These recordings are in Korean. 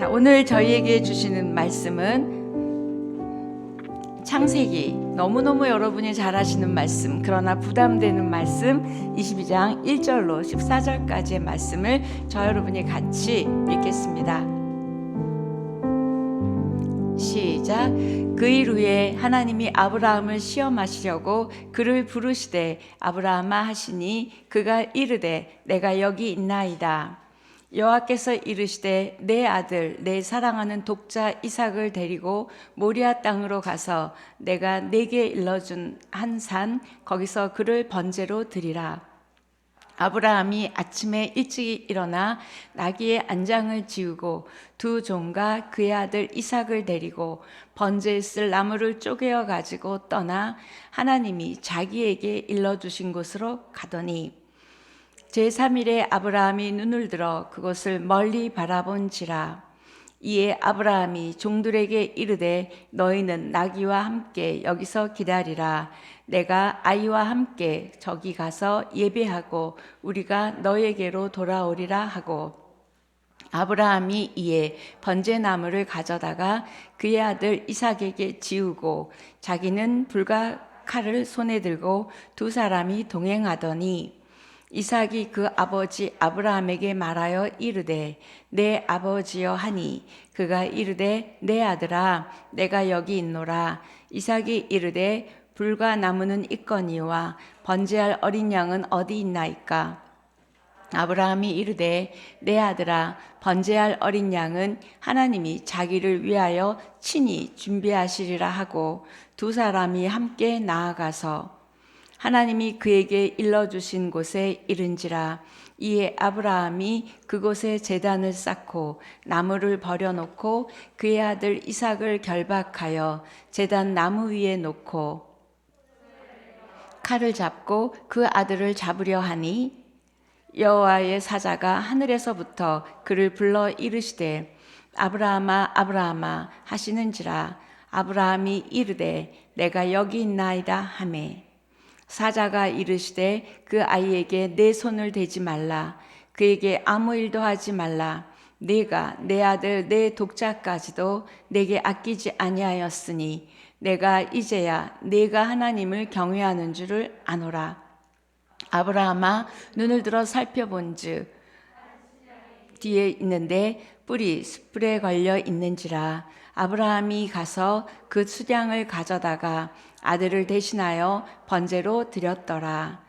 자, 오늘 저희에게 주시는 말씀은 창세기, 너무너무 여러분이 잘 아시는 말씀, 그러나 부담되는 말씀 22장 1절로 14절까지의 말씀을 저 여러분이 같이 읽겠습니다. 시작. 그 일 후에 하나님이 아브라함을 시험하시려고 그를 부르시되 아브라함아 하시니 그가 이르되 내가 여기 있나이다. 여호와께서 이르시되 내 아들 내 사랑하는 독자 이삭을 데리고 모리아 땅으로 가서 내가 네게 일러준 한 산 거기서 그를 번제로 드리라. 아브라함이 아침에 일찍 일어나 나귀의 안장을 지우고 두 종과 그의 아들 이삭을 데리고 번제에 쓸 나무를 쪼개어 가지고 떠나 하나님이 자기에게 일러주신 곳으로 가더니 제3일에 아브라함이 눈을 들어 그곳을 멀리 바라본지라. 이에 아브라함이 종들에게 이르되 너희는 나귀와 함께 여기서 기다리라. 내가 아이와 함께 저기 가서 예배하고 우리가 너에게로 돌아오리라 하고 아브라함이 이에 번제나무를 가져다가 그의 아들 이삭에게 지우고 자기는 불과 칼을 손에 들고 두 사람이 동행하더니 이삭이 그 아버지 아브라함에게 말하여 이르되 내 아버지여 하니 그가 이르되 내 아들아 내가 여기 있노라. 이삭이 이르되 불과 나무는 있거니와 번제할 어린 양은 어디 있나이까. 아브라함이 이르되 내 아들아 번제할 어린 양은 하나님이 자기를 위하여 친히 준비하시리라 하고 두 사람이 함께 나아가서 하나님이 그에게 일러주신 곳에 이른지라. 이에 아브라함이 그곳에 제단을 쌓고 나무를 버려놓고 그의 아들 이삭을 결박하여 제단 나무 위에 놓고 칼을 잡고 그 아들을 잡으려 하니 여호와의 사자가 하늘에서부터 그를 불러 이르시되 아브라함아 아브라함아 하시는지라. 아브라함이 이르되 내가 여기 있나이다 하매 사자가 이르시되 그 아이에게 내 손을 대지 말라. 그에게 아무 일도 하지 말라. 네가 내 아들 내 독자까지도 내게 아끼지 아니하였으니 내가 이제야 네가 하나님을 경외하는 줄을 아노라. 아브라함아 눈을 들어 살펴본즉 뒤에 있는데 뿔이 숯불에 걸려 있는지라. 아브라함이 가서 그 수량을 가져다가 아들을 대신하여 번제로 드렸더라.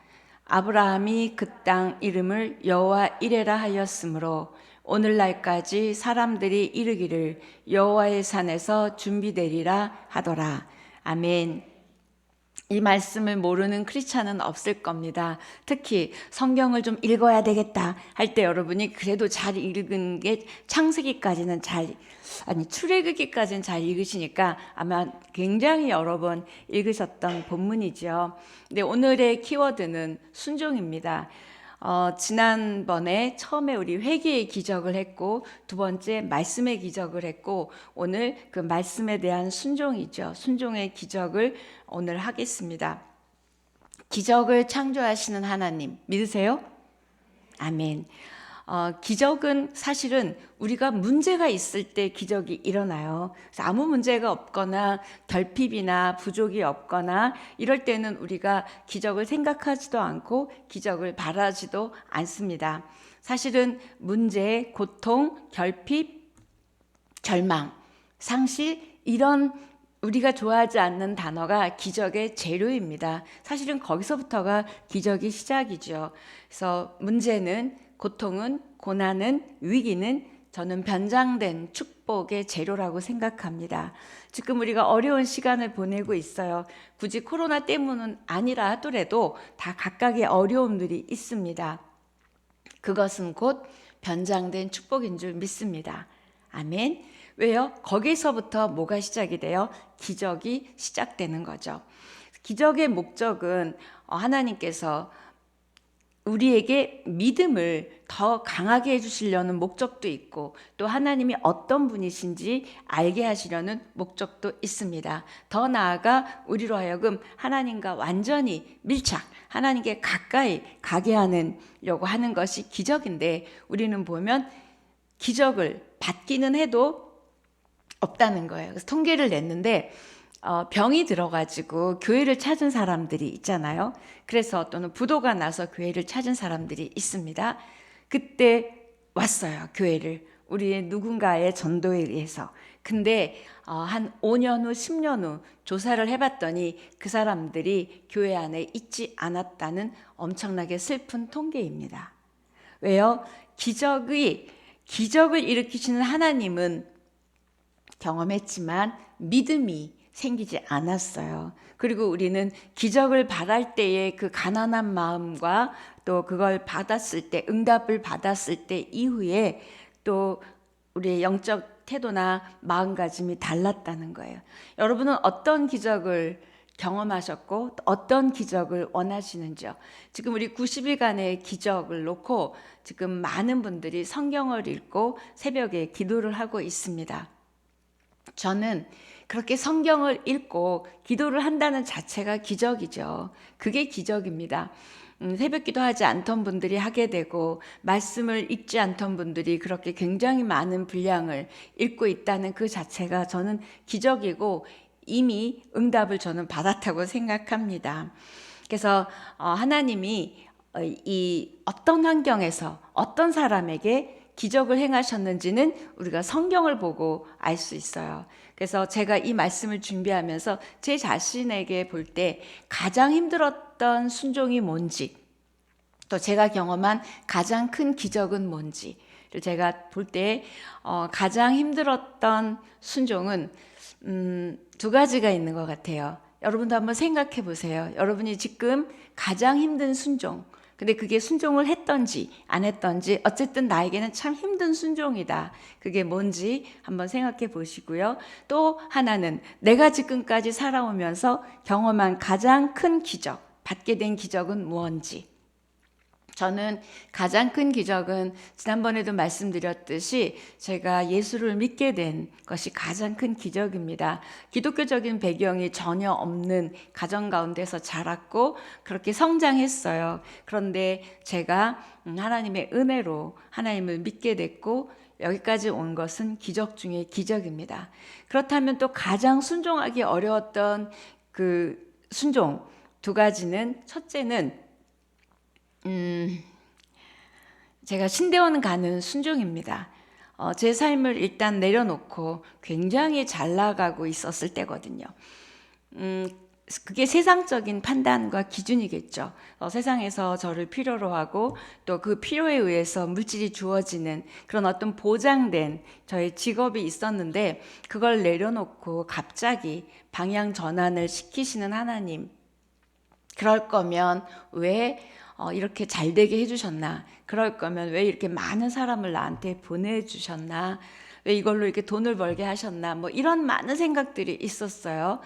아브라함이 그 땅 이름을 여호와 이레라 하였으므로 오늘날까지 사람들이 이르기를 여호와의 산에서 준비되리라 하더라. 아멘. 이 말씀을 모르는 크리스찬은 없을 겁니다. 특히 성경을 좀 읽어야 되겠다 할 때 여러분이 그래도 잘 읽은 게 창세기까지는 출애굽기까지는 잘 읽으시니까 아마 굉장히 여러 번 읽으셨던 본문이죠. 근데 오늘의 키워드는 순종입니다. 지난번에 처음에 우리 회개의 기적을 했고 두 번째 말씀의 기적을 했고 오늘 그 말씀에 대한 순종이죠. 순종의 기적을 오늘 하겠습니다. 기적을 창조하시는 하나님 믿으세요? 아멘. 기적은 사실은 우리가 문제가 있을 때 기적이 일어나요. 그래서 아무 문제가 없거나 결핍이나 부족이 없거나 이럴 때는 우리가 기적을 생각하지도 않고 기적을 바라지도 않습니다. 사실은 문제, 고통, 결핍, 절망, 상실 이런 우리가 좋아하지 않는 단어가 기적의 재료입니다. 사실은 거기서부터가 기적이 시작이죠. 그래서 문제는 고통은 고난은 위기는 저는 변장된 축복의 재료라고 생각합니다. 지금 우리가 어려운 시간을 보내고 있어요. 굳이 코로나 때문은 아니라 하더라도 다 각각의 어려움들이 있습니다. 그것은 곧 변장된 축복인 줄 믿습니다. 아멘. 왜요? 거기서부터 뭐가 시작이 돼요? 기적이 시작되는 거죠. 기적의 목적은 하나님께서 우리에게 믿음을 더 강하게 해주시려는 목적도 있고 또 하나님이 어떤 분이신지 알게 하시려는 목적도 있습니다. 더 나아가 우리로 하여금 하나님과 완전히 밀착, 하나님께 가까이 가게 하려고 하는 것이 기적인데 우리는 보면 기적을 받기는 해도 없다는 거예요. 그래서 통계를 냈는데 병이 들어가지고 교회를 찾은 사람들이 있잖아요. 그래서 또는 부도가 나서 교회를 찾은 사람들이 있습니다. 그때 왔어요, 교회를. 우리의 누군가의 전도에 의해서. 근데 한 5년 후, 10년 후 조사를 해봤더니 그 사람들이 교회 안에 있지 않았다는 엄청나게 슬픈 통계입니다. 왜요? 기적을 일으키시는 하나님은 경험했지만 믿음이 생기지 않았어요. 그리고 우리는 기적을 바랄 때의 그 가난한 마음과 또 그걸 받았을 때, 응답을 받았을 때 이후에 또 우리의 영적 태도나 마음가짐이 달랐다는 거예요. 여러분은 어떤 기적을 경험하셨고 어떤 기적을 원하시는지요? 지금 우리 90일간의 기적을 놓고 지금 많은 분들이 성경을 읽고 새벽에 기도를 하고 있습니다. 저는 그렇게 성경을 읽고 기도를 한다는 자체가 기적이죠. 그게 기적입니다. 새벽 기도하지 않던 분들이 하게 되고 말씀을 읽지 않던 분들이 그렇게 굉장히 많은 분량을 읽고 있다는 그 자체가 저는 기적이고 이미 응답을 저는 받았다고 생각합니다. 그래서 하나님이 이 어떤 환경에서 어떤 사람에게 기적을 행하셨는지는 우리가 성경을 보고 알 수 있어요. 그래서 제가 이 말씀을 준비하면서 제 자신에게 볼 때 가장 힘들었던 순종이 뭔지, 또 제가 경험한 가장 큰 기적은 뭔지를 제가 볼 때 가장 힘들었던 순종은 두 가지가 있는 것 같아요. 여러분도 한번 생각해 보세요. 여러분이 지금 가장 힘든 순종, 근데 그게 순종을 했던지 안 했던지 어쨌든 나에게는 참 힘든 순종이다. 그게 뭔지 한번 생각해 보시고요. 또 하나는 내가 지금까지 살아오면서 경험한 가장 큰 기적, 받게 된 기적은 무엇인지. 저는 가장 큰 기적은 지난번에도 말씀드렸듯이 제가 예수를 믿게 된 것이 가장 큰 기적입니다. 기독교적인 배경이 전혀 없는 가정 가운데서 자랐고 그렇게 성장했어요. 그런데 제가 하나님의 은혜로 하나님을 믿게 됐고 여기까지 온 것은 기적 중에 기적입니다. 그렇다면 또 가장 순종하기 어려웠던 그 순종 두 가지는, 첫째는 제가 신대원 가는 순종입니다. 제 삶을 일단 내려놓고 굉장히 잘 나가고 있었을 때거든요. 그게 세상적인 판단과 기준이겠죠. 세상에서 저를 필요로 하고 또 그 필요에 의해서 물질이 주어지는 그런 어떤 보장된 저의 직업이 있었는데 그걸 내려놓고 갑자기 방향 전환을 시키시는 하나님, 그럴 거면 왜 이렇게 잘 되게 해주셨나? 그럴 거면 왜 이렇게 많은 사람을 나한테 보내주셨나? 왜 이걸로 이렇게 돈을 벌게 하셨나? 뭐 이런 많은 생각들이 있었어요.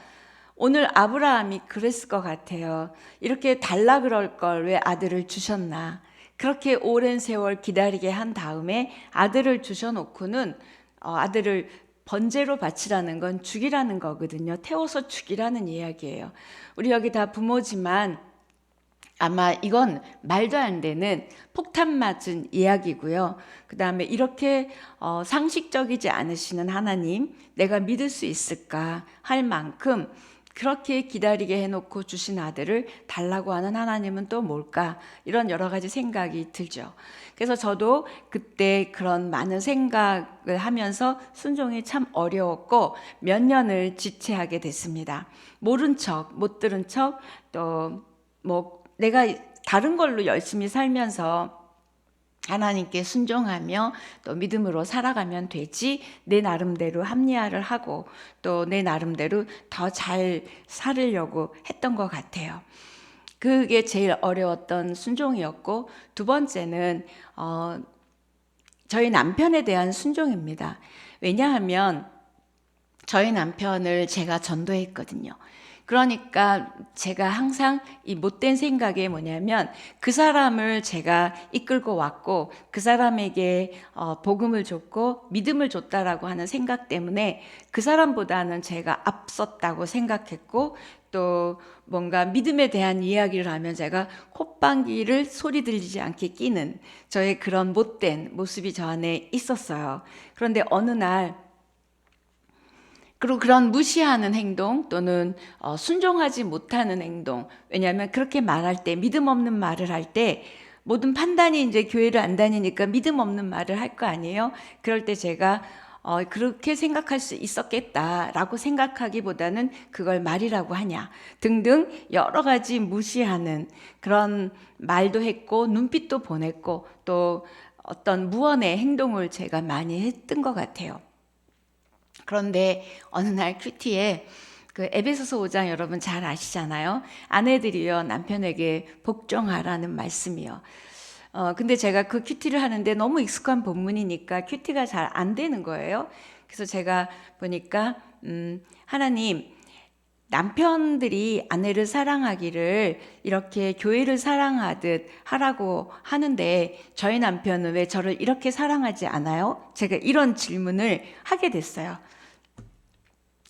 오늘 아브라함이 그랬을 것 같아요. 이렇게 달라 그럴 걸 왜 아들을 주셨나? 그렇게 오랜 세월 기다리게 한 다음에 아들을 주셔놓고는 아들을 번제로 바치라는 건 죽이라는 거거든요. 태워서 죽이라는 이야기예요. 우리 여기 다 부모지만 아마 이건 말도 안 되는 폭탄 맞은 이야기고요. 그 다음에 이렇게 상식적이지 않으시는 하나님, 내가 믿을 수 있을까 할 만큼 그렇게 기다리게 해놓고 주신 아들을 달라고 하는 하나님은 또 뭘까? 이런 여러 가지 생각이 들죠. 그래서 저도 그때 그런 많은 생각을 하면서 순종이 참 어려웠고 몇 년을 지체하게 됐습니다. 모른 척, 못 들은 척, 또 내가 다른 걸로 열심히 살면서 하나님께 순종하며 또 믿음으로 살아가면 되지, 내 나름대로 합리화를 하고 또 내 나름대로 더 잘 살으려고 했던 것 같아요. 그게 제일 어려웠던 순종이었고, 두 번째는 저희 남편에 대한 순종입니다. 왜냐하면 저희 남편을 제가 전도했거든요. 그러니까 제가 항상 이 못된 생각이 뭐냐면 그 사람을 제가 이끌고 왔고 그 사람에게 복음을 줬고 믿음을 줬다라고 하는 생각 때문에 그 사람보다는 제가 앞섰다고 생각했고 또 뭔가 믿음에 대한 이야기를 하면 제가 콧방귀를 소리 들리지 않게 끼는 저의 그런 못된 모습이 저 안에 있었어요. 그런데 어느 날 그리고 그런 무시하는 행동 또는 순종하지 못하는 행동, 왜냐하면 그렇게 말할 때 믿음 없는 말을 할 때 모든 판단이 이제 교회를 안 다니니까 믿음 없는 말을 할 거 아니에요. 그럴 때 제가 그렇게 생각할 수 있었겠다라고 생각하기보다는 그걸 말이라고 하냐 등등 여러 가지 무시하는 그런 말도 했고 눈빛도 보냈고 또 어떤 무언의 행동을 제가 많이 했던 것 같아요. 그런데 어느 날 큐티에 그 에베소서 5장 여러분 잘 아시잖아요. 아내들이요 남편에게 복종하라는 말씀이요. 근데 제가 그 큐티를 하는데 너무 익숙한 본문이니까 큐티가 잘 안 되는 거예요. 그래서 제가 보니까 하나님 남편들이 아내를 사랑하기를 이렇게 교회를 사랑하듯 하라고 하는데 저희 남편은 왜 저를 이렇게 사랑하지 않아요? 제가 이런 질문을 하게 됐어요.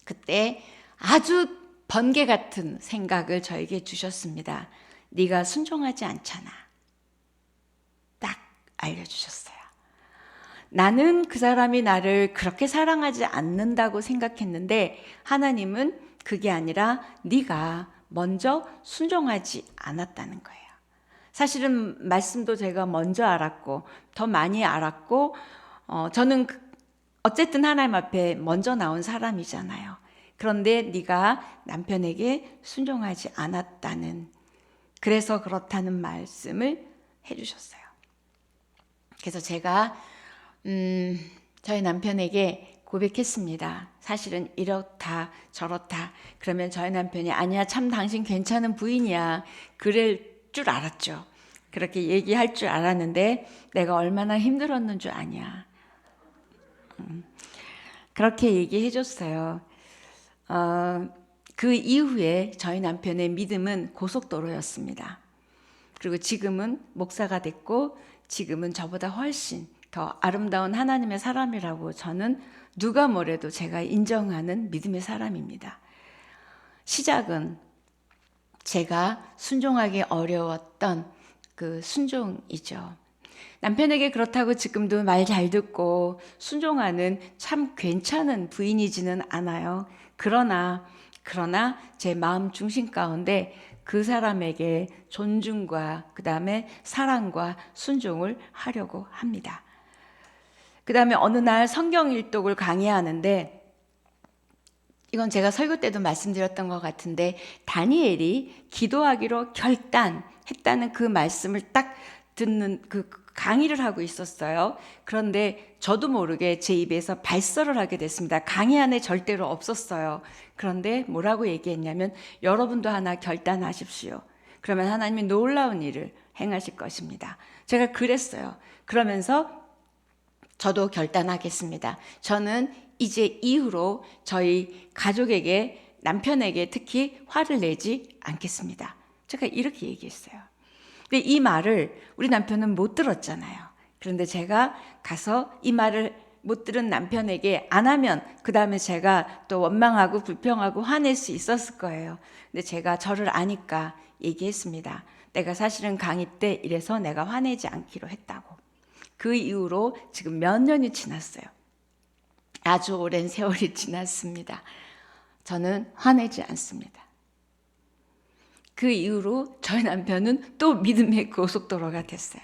그때 아주 번개 같은 생각을 저에게 주셨습니다. 네가 순종하지 않잖아. 딱 알려주셨어요. 나는 그 사람이 나를 그렇게 사랑하지 않는다고 생각했는데 하나님은 그게 아니라 네가 먼저 순종하지 않았다는 거예요. 사실은 말씀도 제가 먼저 알았고 더 많이 알았고 저는 어쨌든 하나님 앞에 먼저 나온 사람이잖아요. 그런데 네가 남편에게 순종하지 않았다는 그래서 그렇다는 말씀을 해주셨어요. 그래서 제가 저희 남편에게 고백했습니다. 사실은 이렇다 저렇다. 그러면 저희 남편이 아니야 참 당신 괜찮은 부인이야. 그럴 줄 알았죠. 그렇게 얘기할 줄 알았는데 내가 얼마나 힘들었는 줄 아냐. 그렇게 얘기해 줬어요. 그 이후에 저희 남편의 믿음은 고속도로였습니다. 그리고 지금은 목사가 됐고 지금은 저보다 훨씬 더 아름다운 하나님의 사람이라고 저는 누가 뭐래도 제가 인정하는 믿음의 사람입니다. 시작은 제가 순종하기 어려웠던 그 순종이죠. 남편에게 그렇다고 지금도 말 잘 듣고 순종하는 참 괜찮은 부인이지는 않아요. 그러나 제 마음 중심 가운데 그 사람에게 존중과 그 다음에 사랑과 순종을 하려고 합니다. 그 다음에 어느 날 성경 일독을 강의하는데 이건 제가 설교 때도 말씀드렸던 것 같은데 다니엘이 기도하기로 결단했다는 그 말씀을 딱 듣는 그 강의를 하고 있었어요. 그런데 저도 모르게 제 입에서 발설을 하게 됐습니다. 강의 안에 절대로 없었어요. 그런데 뭐라고 얘기했냐면 여러분도 하나 결단하십시오. 그러면 하나님이 놀라운 일을 행하실 것입니다. 제가 그랬어요. 그러면서 저도 결단하겠습니다. 저는 이제 이후로 저희 가족에게 남편에게 특히 화를 내지 않겠습니다. 제가 이렇게 얘기했어요. 근데 이 말을 우리 남편은 못 들었잖아요. 그런데 제가 가서 이 말을 못 들은 남편에게 안 하면 그 다음에 제가 또 원망하고 불평하고 화낼 수 있었을 거예요. 근데 제가 저를 아니까 얘기했습니다. 내가 사실은 강의 때 이래서 내가 화내지 않기로 했다고. 그 이후로 지금 몇 년이 지났어요. 아주 오랜 세월이 지났습니다. 저는 화내지 않습니다. 그 이후로 저희 남편은 또 믿음의 고속도로가 됐어요.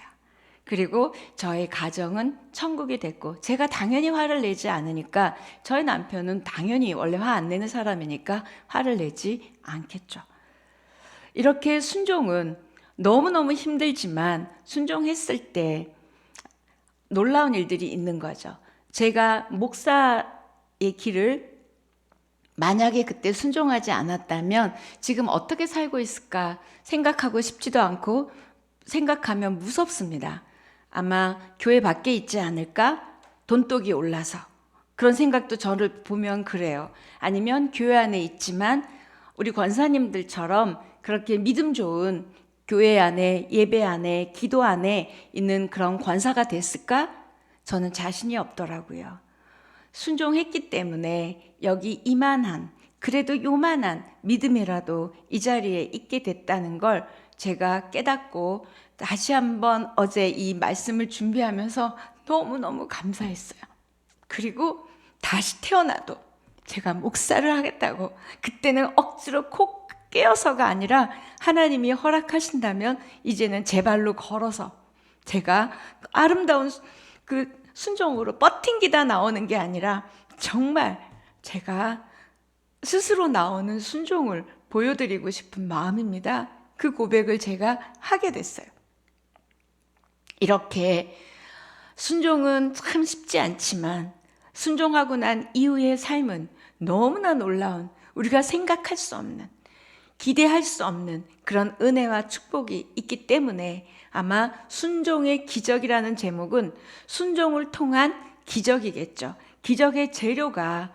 그리고 저희 가정은 천국이 됐고 제가 당연히 화를 내지 않으니까 저희 남편은 당연히 원래 화 안 내는 사람이니까 화를 내지 않겠죠. 이렇게 순종은 너무너무 힘들지만 순종했을 때 놀라운 일들이 있는 거죠. 제가 목사의 길을 만약에 그때 순종하지 않았다면 지금 어떻게 살고 있을까 생각하고 싶지도 않고 생각하면 무섭습니다. 아마 교회 밖에 있지 않을까? 돈독이 올라서. 그런 생각도 저를 보면 그래요. 아니면 교회 안에 있지만 우리 권사님들처럼 그렇게 믿음 좋은 교회 안에, 예배 안에, 기도 안에 있는 그런 권사가 됐을까? 저는 자신이 없더라고요. 순종했기 때문에 여기 이만한, 그래도 요만한 믿음이라도 이 자리에 있게 됐다는 걸 제가 깨닫고 다시 한번 어제 이 말씀을 준비하면서 너무너무 감사했어요. 그리고 다시 태어나도 제가 목사를 하겠다고, 그때는 억지로 콕 깨어서가 아니라 하나님이 허락하신다면 이제는 제 발로 걸어서 제가 아름다운 그 순종으로 버팅기다 나오는 게 아니라 정말 제가 스스로 나오는 순종을 보여드리고 싶은 마음입니다. 그 고백을 제가 하게 됐어요. 이렇게 순종은 참 쉽지 않지만 순종하고 난 이후의 삶은 너무나 놀라운, 우리가 생각할 수 없는, 기대할 수 없는 그런 은혜와 축복이 있기 때문에 아마 순종의 기적이라는 제목은 순종을 통한 기적이겠죠. 기적의 재료가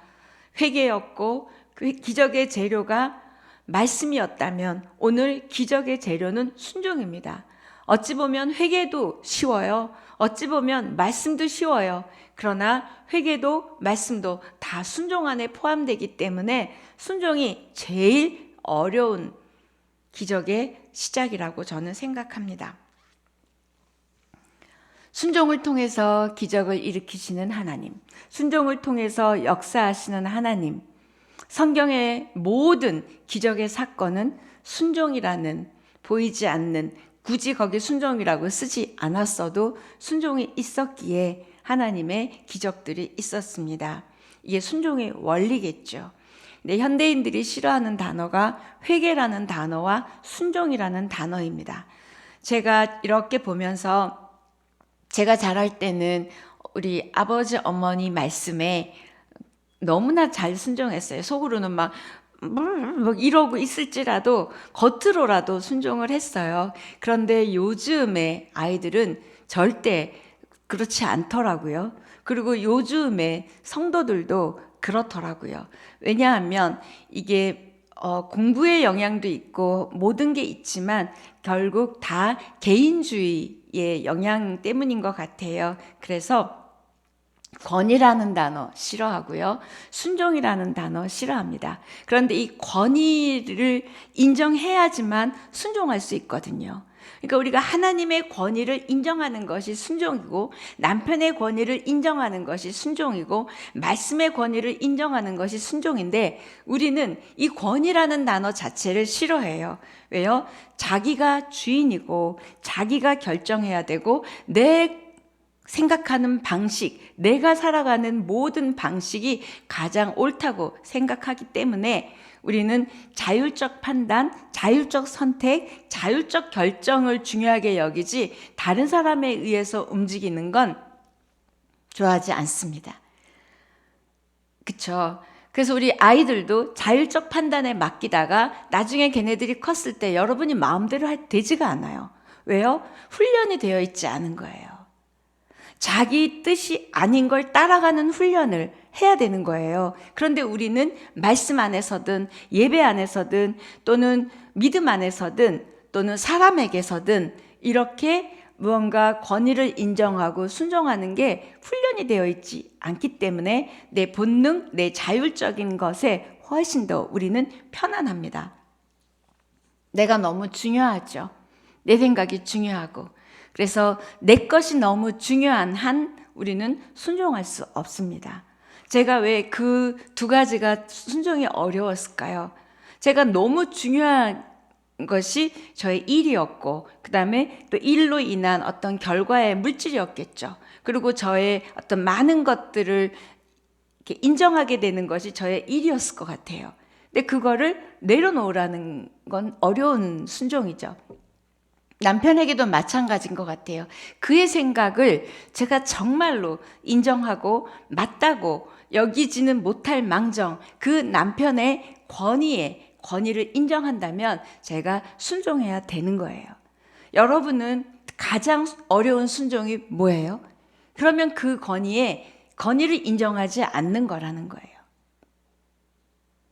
회개였고 그 기적의 재료가 말씀이었다면 오늘 기적의 재료는 순종입니다. 어찌 보면 회개도 쉬워요. 어찌 보면 말씀도 쉬워요. 그러나 회개도 말씀도 다 순종 안에 포함되기 때문에 순종이 제일 어려운 기적의 시작이라고 저는 생각합니다. 순종을 통해서 기적을 일으키시는 하나님, 순종을 통해서 역사하시는 하나님, 성경의 모든 기적의 사건은 순종이라는, 보이지 않는, 굳이 거기 순종이라고 쓰지 않았어도 순종이 있었기에 하나님의 기적들이 있었습니다. 이게 순종의 원리겠죠. 근데 현대인들이 싫어하는 단어가 회개라는 단어와 순종이라는 단어입니다. 제가 이렇게 보면서 제가 자랄 때는 우리 아버지 어머니 말씀에 너무나 잘 순종했어요. 속으로는 막 이러고 있을지라도 겉으로라도 순종을 했어요. 그런데 요즘의 아이들은 절대 그렇지 않더라고요. 그리고 요즘의 성도들도 그렇더라고요. 왜냐하면 이게 공부의 영향도 있고 모든 게 있지만 결국 다 개인주의의 영향 때문인 것 같아요. 그래서 권위라는 단어 싫어하고요. 순종이라는 단어 싫어합니다. 그런데 이 권위를 인정해야지만 순종할 수 있거든요. 그러니까 우리가 하나님의 권위를 인정하는 것이 순종이고, 남편의 권위를 인정하는 것이 순종이고, 말씀의 권위를 인정하는 것이 순종인데 우리는 이 권위라는 단어 자체를 싫어해요. 왜요? 자기가 주인이고 자기가 결정해야 되고 내 생각하는 방식, 내가 살아가는 모든 방식이 가장 옳다고 생각하기 때문에 우리는 자율적 판단, 자율적 선택, 자율적 결정을 중요하게 여기지 다른 사람에 의해서 움직이는 건 좋아하지 않습니다. 그쵸? 그래서 우리 아이들도 자율적 판단에 맡기다가 나중에 걔네들이 컸을 때 여러분이 마음대로 되지가 않아요. 왜요? 훈련이 되어 있지 않은 거예요. 자기 뜻이 아닌 걸 따라가는 훈련을 해야 되는 거예요. 그런데 우리는 말씀 안에서든 예배 안에서든 또는 믿음 안에서든 또는 사람에게서든 이렇게 무언가 권위를 인정하고 순종하는 게 훈련이 되어 있지 않기 때문에 내 본능, 내 자율적인 것에 훨씬 더 우리는 편안합니다. 내가 너무 중요하죠. 내 생각이 중요하고. 그래서 내 것이 너무 중요한 한 우리는 순종할 수 없습니다. 제가 왜 그 두 가지가 순종이 어려웠을까요? 제가 너무 중요한 것이 저의 일이었고, 그 다음에 또 일로 인한 어떤 결과의 물질이었겠죠. 그리고 저의 어떤 많은 것들을 이렇게 인정하게 되는 것이 저의 일이었을 것 같아요. 근데 그거를 내려놓으라는 건 어려운 순종이죠. 남편에게도 마찬가지인 것 같아요. 그의 생각을 제가 정말로 인정하고 맞다고 여기지는 못할 망정 그 남편의 권위를 인정한다면 제가 순종해야 되는 거예요. 여러분은 가장 어려운 순종이 뭐예요? 그러면 그 권위를 인정하지 않는 거라는 거예요.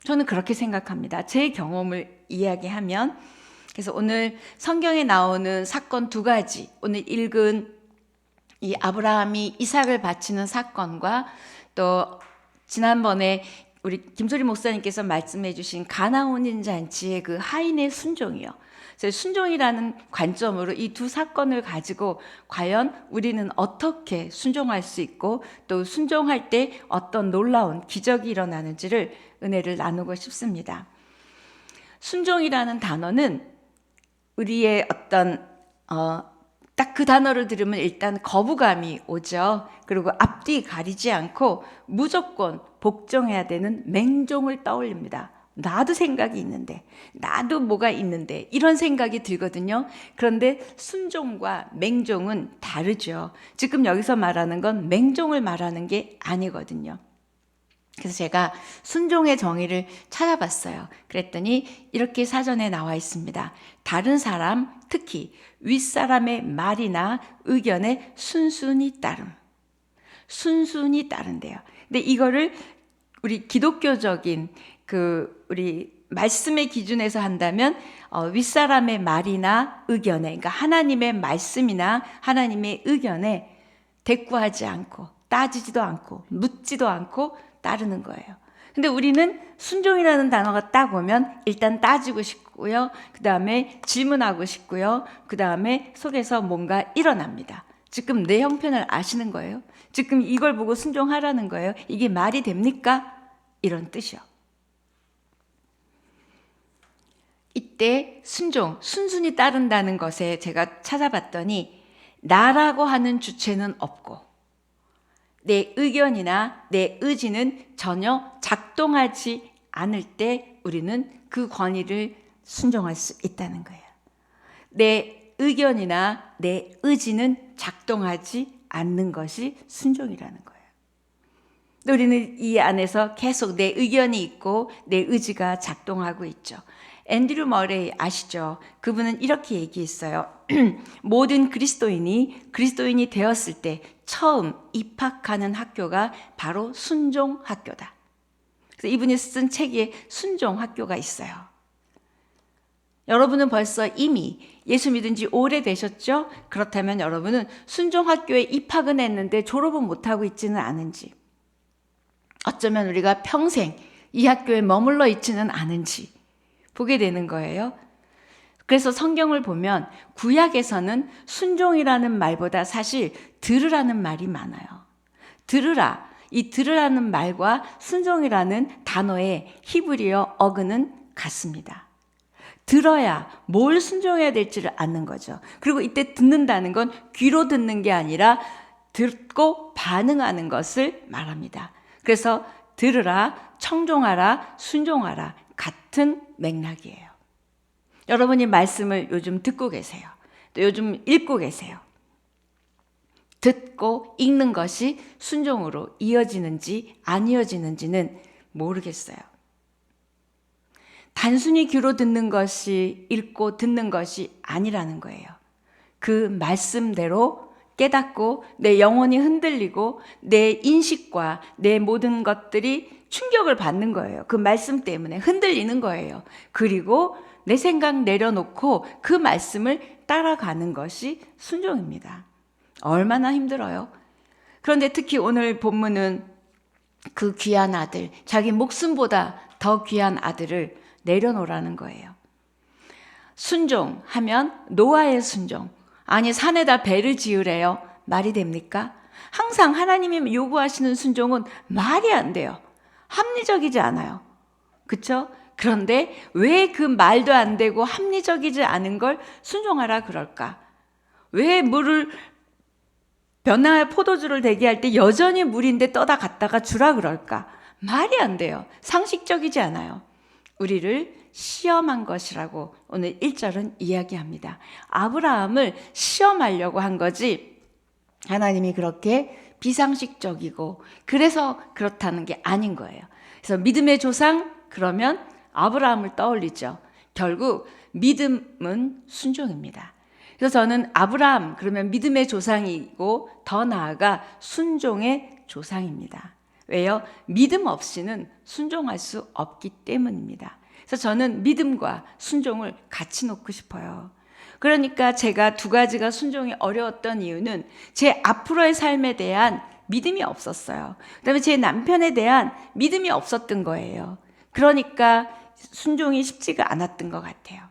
저는 그렇게 생각합니다. 제 경험을 이야기하면. 그래서 오늘 성경에 나오는 사건 두 가지, 오늘 읽은 이 아브라함이 이삭을 바치는 사건과 또 지난번에 우리 김소리 목사님께서 말씀해 주신 가나 혼인 잔치의 그 하인의 순종이요. 그래서 순종이라는 관점으로 이 두 사건을 가지고 과연 우리는 어떻게 순종할 수 있고 또 순종할 때 어떤 놀라운 기적이 일어나는지를 은혜를 나누고 싶습니다. 순종이라는 단어는 우리의 어떤 딱 그 단어를 들으면 일단 거부감이 오죠. 그리고 앞뒤 가리지 않고 무조건 복종해야 되는 맹종을 떠올립니다. 나도 생각이 있는데, 나도 뭐가 있는데, 이런 생각이 들거든요. 그런데 순종과 맹종은 다르죠. 지금 여기서 말하는 건 맹종을 말하는 게 아니거든요. 그래서 제가 순종의 정의를 찾아봤어요. 그랬더니 이렇게 사전에 나와 있습니다. 다른 사람, 특히 윗사람의 말이나 의견에 순순히 따름. 순순히 따른대요. 근데 이거를 우리 기독교적인 우리 말씀의 기준에서 한다면 윗사람의 말이나 의견에, 그러니까 하나님의 말씀이나 하나님의 의견에 대꾸하지 않고 따지지도 않고 묻지도 않고 따르는 거예요. 근데 우리는 순종이라는 단어가 딱 오면 일단 따지고 싶고요. 그 다음에 질문하고 싶고요. 그 다음에 속에서 뭔가 일어납니다. 지금 내 형편을 아시는 거예요. 지금 이걸 보고 순종하라는 거예요. 이게 말이 됩니까? 이런 뜻이요. 이때 순종, 순순히 따른다는 것에 제가 찾아봤더니 나라고 하는 주체는 없고 내 의견이나 내 의지는 전혀 작동하지 않을 때 우리는 그 권위를 순종할 수 있다는 거예요. 내 의견이나 내 의지는 작동하지 않는 것이 순종이라는 거예요. 우리는 이 안에서 계속 내 의견이 있고 내 의지가 작동하고 있죠. 앤드류 머레이 아시죠? 그분은 이렇게 얘기했어요. 모든 그리스도인이 되었을 때 처음 입학하는 학교가 바로 순종 학교다. 그래서 이분이 쓴 책에 순종 학교가 있어요. 여러분은 벌써 이미 예수 믿은 지 오래되셨죠? 그렇다면 여러분은 순종 학교에 입학은 했는데 졸업은 못하고 있지는 않은지, 어쩌면 우리가 평생 이 학교에 머물러 있지는 않은지 보게 되는 거예요. 그래서 성경을 보면 구약에서는 순종이라는 말보다 사실 들으라는 말이 많아요. 들으라. 이 들으라는 말과 순종이라는 단어의 히브리어 어근은 같습니다. 들어야 뭘 순종해야 될지를 아는 거죠. 그리고 이때 듣는다는 건 귀로 듣는 게 아니라 듣고 반응하는 것을 말합니다. 그래서 들으라, 청종하라, 순종하라 같은 맥락이에요. 여러분이 말씀을 요즘 듣고 계세요. 또 요즘 읽고 계세요. 듣고 읽는 것이 순종으로 이어지는지 안 이어지는지는 모르겠어요. 단순히 귀로 듣는 것이 읽고 듣는 것이 아니라는 거예요. 그 말씀대로 깨닫고 내 영혼이 흔들리고 내 인식과 내 모든 것들이 충격을 받는 거예요. 그 말씀 때문에 흔들리는 거예요. 그리고 내 생각 내려놓고 그 말씀을 따라가는 것이 순종입니다. 얼마나 힘들어요. 그런데 특히 오늘 본문은 그 귀한 아들, 자기 목숨보다 더 귀한 아들을 내려놓으라는 거예요. 순종하면 노아의 순종. 아니 산에다 배를 지으래요. 말이 됩니까? 항상 하나님이 요구하시는 순종은 말이 안 돼요. 합리적이지 않아요. 그렇죠? 그런데 왜 그 말도 안 되고 합리적이지 않은 걸 순종하라 그럴까? 왜 물을 변화의 포도주를 되게 할 때 여전히 물인데 떠다 갖다가 주라 그럴까? 말이 안 돼요. 상식적이지 않아요. 우리를 시험한 것이라고 오늘 1절은 이야기합니다. 아브라함을 시험하려고 한 거지 하나님이 그렇게 비상식적이고 그래서 그렇다는 게 아닌 거예요. 그래서 믿음의 조상 그러면 아브라함을 떠올리죠. 결국 믿음은 순종입니다. 그래서 저는 아브라함 그러면 믿음의 조상이고 더 나아가 순종의 조상입니다. 왜요? 믿음 없이는 순종할 수 없기 때문입니다. 그래서 저는 믿음과 순종을 같이 놓고 싶어요. 그러니까 제가 두 가지가 순종이 어려웠던 이유는 제 앞으로의 삶에 대한 믿음이 없었어요. 그다음에 제 남편에 대한 믿음이 없었던 거예요. 그러니까 순종이 쉽지가 않았던 것 같아요.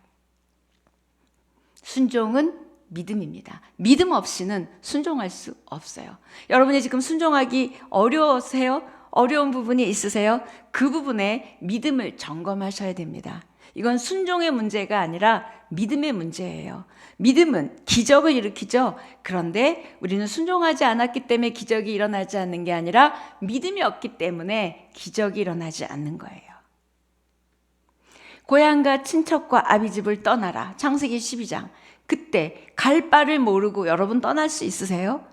순종은 믿음입니다. 믿음 없이는 순종할 수 없어요. 여러분이 지금 순종하기 어려우세요? 어려운 부분이 있으세요? 그 부분에 믿음을 점검하셔야 됩니다. 이건 순종의 문제가 아니라 믿음의 문제예요. 믿음은 기적을 일으키죠. 그런데 우리는 순종하지 않았기 때문에 기적이 일어나지 않는 게 아니라 믿음이 없기 때문에 기적이 일어나지 않는 거예요. 고향과 친척과 아비집을 떠나라. 창세기 12장. 그때 갈 바를 모르고 여러분 떠날 수 있으세요?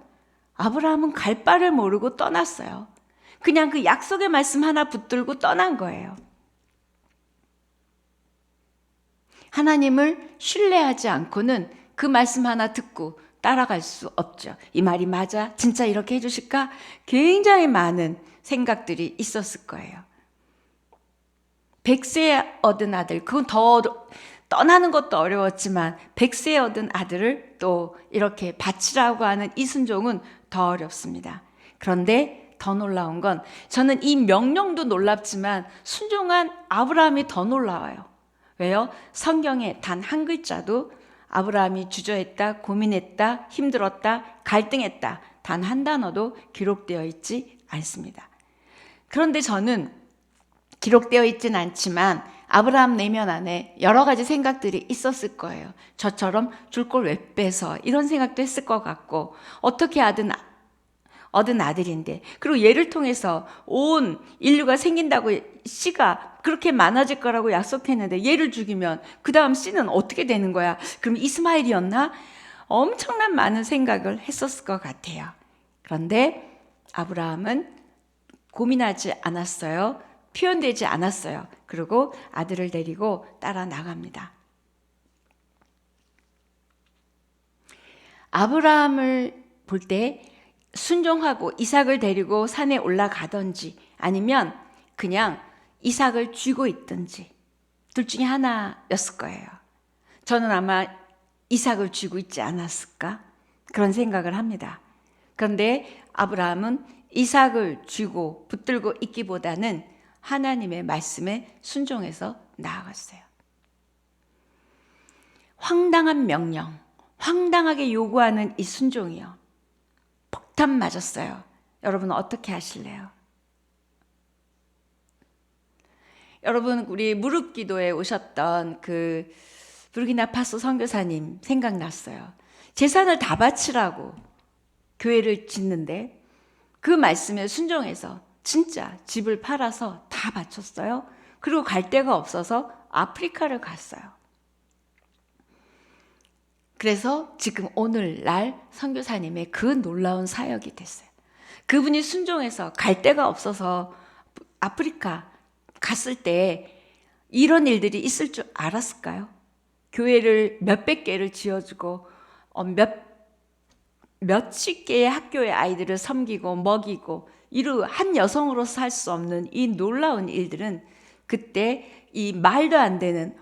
아브라함은 갈 바를 모르고 떠났어요. 그냥 그 약속의 말씀 하나 붙들고 떠난 거예요. 하나님을 신뢰하지 않고는 그 말씀 하나 듣고 따라갈 수 없죠. 이 말이 맞아? 진짜 이렇게 해주실까? 굉장히 많은 생각들이 있었을 거예요. 100세에 얻은 아들, 그건 더 떠나는 것도 어려웠지만 100세에 얻은 아들을 또 이렇게 바치라고 하는 이 순종은 더 어렵습니다. 그런데 더 놀라운 건 저는 이 명령도 놀랍지만 순종한 아브라함이 더 놀라워요. 왜요? 성경에 단 한 글자도 아브라함이 주저했다, 고민했다, 힘들었다, 갈등했다 단 한 단어도 기록되어 있지 않습니다. 그런데 저는 기록되어 있진 않지만 아브라함 내면 안에 여러 가지 생각들이 있었을 거예요. 저처럼 줄 걸 왜 빼서 이런 생각도 했을 것 같고 어떻게 얻은 아들인데 그리고 얘를 통해서 온 인류가 생긴다고 씨가 그렇게 많아질 거라고 약속했는데 얘를 죽이면 그 다음 씨는 어떻게 되는 거야? 그럼 이스마엘이었나? 엄청난 많은 생각을 했었을 것 같아요. 그런데 아브라함은 고민하지 않았어요. 표현되지 않았어요. 그리고 아들을 데리고 따라 나갑니다. 아브라함을 볼 때 순종하고 이삭을 데리고 산에 올라가든지 아니면 그냥 이삭을 쥐고 있든지 둘 중에 하나였을 거예요. 저는 아마 이삭을 쥐고 있지 않았을까? 그런 생각을 합니다. 그런데 아브라함은 이삭을 쥐고 붙들고 있기보다는 하나님의 말씀에 순종해서 나아갔어요. 황당한 명령, 황당하게 요구하는 이 순종이요. 폭탄 맞았어요. 여러분 어떻게 하실래요? 여러분 우리 무릎 기도에 오셨던 그 부르키나파소 선교사님 생각났어요. 재산을 다 바치라고 교회를 짓는데 그 말씀에 순종해서 진짜 집을 팔아서 다 바쳤어요. 그리고 갈 데가 없어서 아프리카를 갔어요. 그래서 지금 오늘날 선교사님의 그 놀라운 사역이 됐어요. 그분이 순종해서 갈 데가 없어서 아프리카 갔을 때 이런 일들이 있을 줄 알았을까요? 교회를 몇백 개를 지어주고 몇십 개의 학교의 아이들을 섬기고 먹이고 이루 한 여성으로서 할 수 없는 이 놀라운 일들은 그때 이 말도 안 되는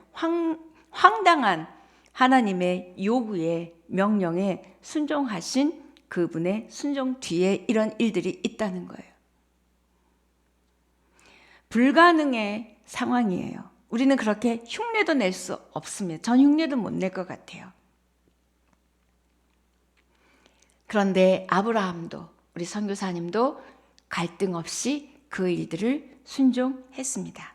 황당한 하나님의 요구에 명령에 순종하신 그분의 순종 뒤에 이런 일들이 있다는 거예요. 불가능의 상황이에요. 우리는 그렇게 흉내도 낼 수 없습니다. 전 흉내도 못 낼 것 같아요. 그런데 아브라함도 우리 선교사님도 갈등 없이 그 일들을 순종했습니다.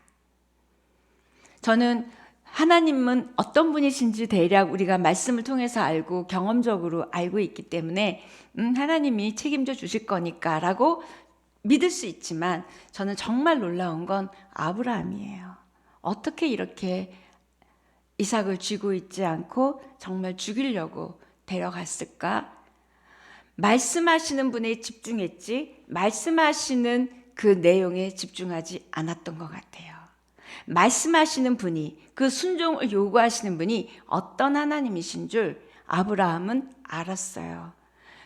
저는 하나님은 어떤 분이신지 대략 우리가 말씀을 통해서 알고 경험적으로 알고 있기 때문에 하나님이 책임져 주실 거니까 라고 믿을 수 있지만 저는 정말 놀라운 건 아브라함이에요. 어떻게 이렇게 이삭을 쥐고 있지 않고 정말 죽이려고 데려갔을까? 말씀하시는 분에 집중했지 말씀하시는 그 내용에 집중하지 않았던 것 같아요. 말씀하시는 분이 그 순종을 요구하시는 분이 어떤 하나님이신 줄 아브라함은 알았어요.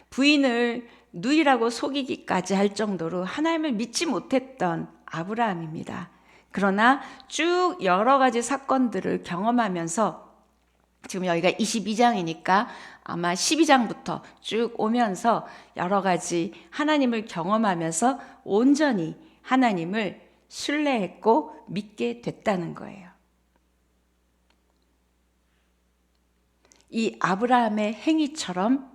부인을 누이라고 속이기까지 할 정도로 하나님을 믿지 못했던 아브라함입니다. 그러나 쭉 여러 가지 사건들을 경험하면서 지금 여기가 22장이니까 아마 12장부터 쭉 오면서 여러 가지 하나님을 경험하면서 온전히 하나님을 신뢰했고 믿게 됐다는 거예요. 이 아브라함의 행위처럼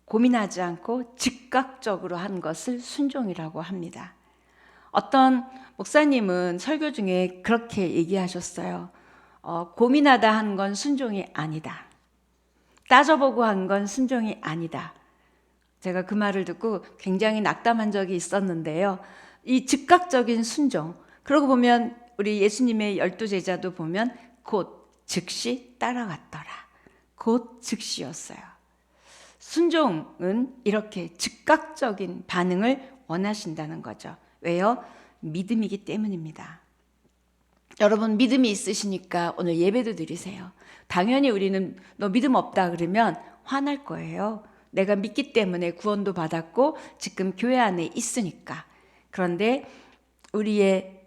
고민하지 않고 즉각적으로 한 것을 순종이라고 합니다. 어떤 목사님은 설교 중에 그렇게 얘기하셨어요. 고민하다 한 건 순종이 아니다. 따져보고 한 건 순종이 아니다. 제가 그 말을 듣고 굉장히 낙담한 적이 있었는데요. 이 즉각적인 순종, 그러고 보면 우리 예수님의 12제자도 보면 곧 즉시 따라갔더라. 곧 즉시였어요. 순종은 이렇게 즉각적인 반응을 원하신다는 거죠. 왜요? 믿음이기 때문입니다. 여러분 믿음이 있으시니까 오늘 예배도 드리세요. 당연히 우리는 너 믿음 없다 그러면 화날 거예요. 내가 믿기 때문에 구원도 받았고 지금 교회 안에 있으니까. 그런데 우리의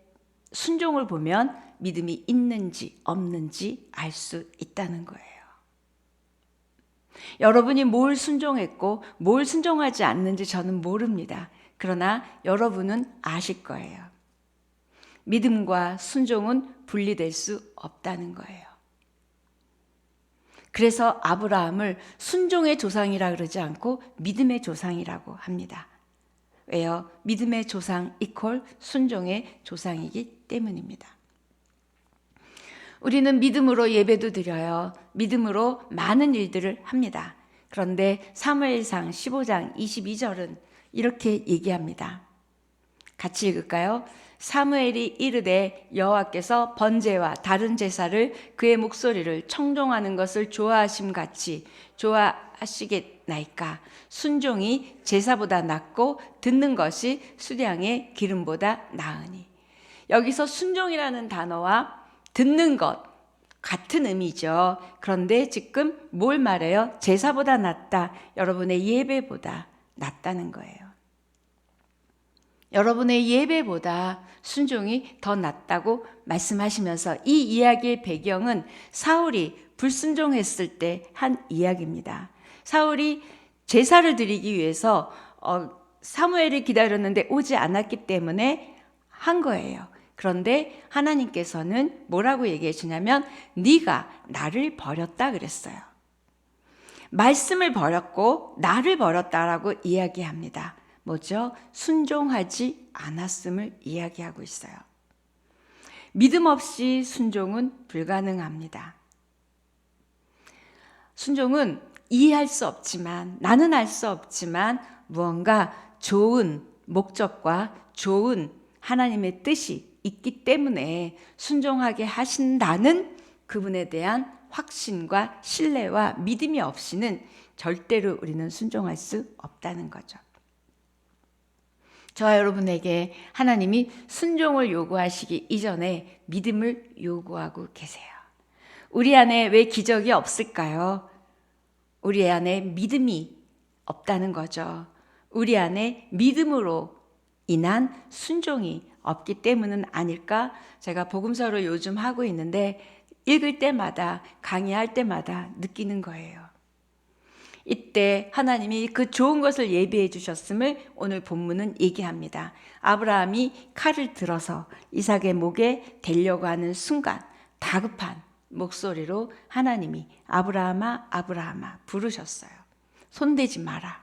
순종을 보면 믿음이 있는지 없는지 알 수 있다는 거예요. 여러분이 뭘 순종했고 뭘 순종하지 않는지 저는 모릅니다. 그러나 여러분은 아실 거예요. 믿음과 순종은 분리될 수 없다는 거예요. 그래서 아브라함을 순종의 조상이라 그러지 않고 믿음의 조상이라고 합니다. 왜요? 믿음의 조상 이퀄 순종의 조상이기 때문입니다. 우리는 믿음으로 예배도 드려요. 믿음으로 많은 일들을 합니다. 그런데 사무엘상 15장 22절은 이렇게 얘기합니다. 같이 읽을까요? 사무엘이 이르되 여호와께서 번제와 다른 제사를 그의 목소리를 청종하는 것을 좋아하심 같이 좋아하시겠나이까. 순종이 제사보다 낫고 듣는 것이 수량의 기름보다 나으니. 여기서 순종이라는 단어와 듣는 것 같은 의미죠. 그런데 지금 뭘 말해요? 제사보다 낫다. 여러분의 예배보다 낫다는 거예요. 여러분의 예배보다 순종이 더 낫다고 말씀하시면서 이 이야기의 배경은 사울이 불순종했을 때 한 이야기입니다. 사울이 제사를 드리기 위해서 사무엘을 기다렸는데 오지 않았기 때문에 한 거예요. 그런데 하나님께서는 뭐라고 얘기해 주냐면 네가 나를 버렸다 그랬어요. 말씀을 버렸고 나를 버렸다라고 이야기합니다. 뭐죠? 순종하지 않았음을 이야기하고 있어요. 믿음 없이 순종은 불가능합니다. 순종은 이해할 수 없지만, 나는 알 수 없지만 무언가 좋은 목적과 좋은 하나님의 뜻이 있기 때문에 순종하게 하신다는 그분에 대한 확신과 신뢰와 믿음이 없이는 절대로 우리는 순종할 수 없다는 거죠. 저와 여러분에게 하나님이 순종을 요구하시기 이전에 믿음을 요구하고 계세요. 우리 안에 왜 기적이 없을까요? 우리 안에 믿음이 없다는 거죠. 우리 안에 믿음으로 인한 순종이 없기 때문은 아닐까? 제가 복음서를 요즘 하고 있는데 읽을 때마다 강의할 때마다 느끼는 거예요. 이때 하나님이 그 좋은 것을 예비해 주셨음을 오늘 본문은 얘기합니다. 아브라함이 칼을 들어서 이삭의 목에 대려고 하는 순간 다급한 목소리로 하나님이 아브라함아 아브라함아 부르셨어요. 손대지 마라.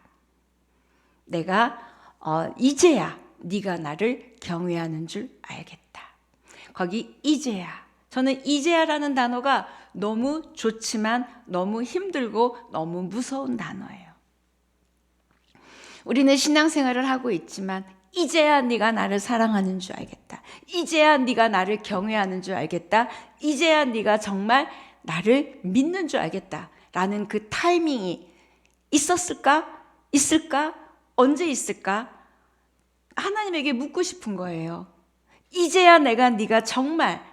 내가 이제야 네가 나를 경외하는 줄 알겠다. 거기 이제야. 저는 이제야라는 단어가 너무 좋지만 너무 힘들고 너무 무서운 단어예요. 우리는 신앙생활을 하고 있지만 이제야 네가 나를 사랑하는 줄 알겠다. 이제야 네가 나를 경외하는 줄 알겠다. 이제야 네가 정말 나를 믿는 줄 알겠다. 라는 그 타이밍이 있었을까? 있을까? 언제 있을까? 하나님에게 묻고 싶은 거예요. 이제야 네가 정말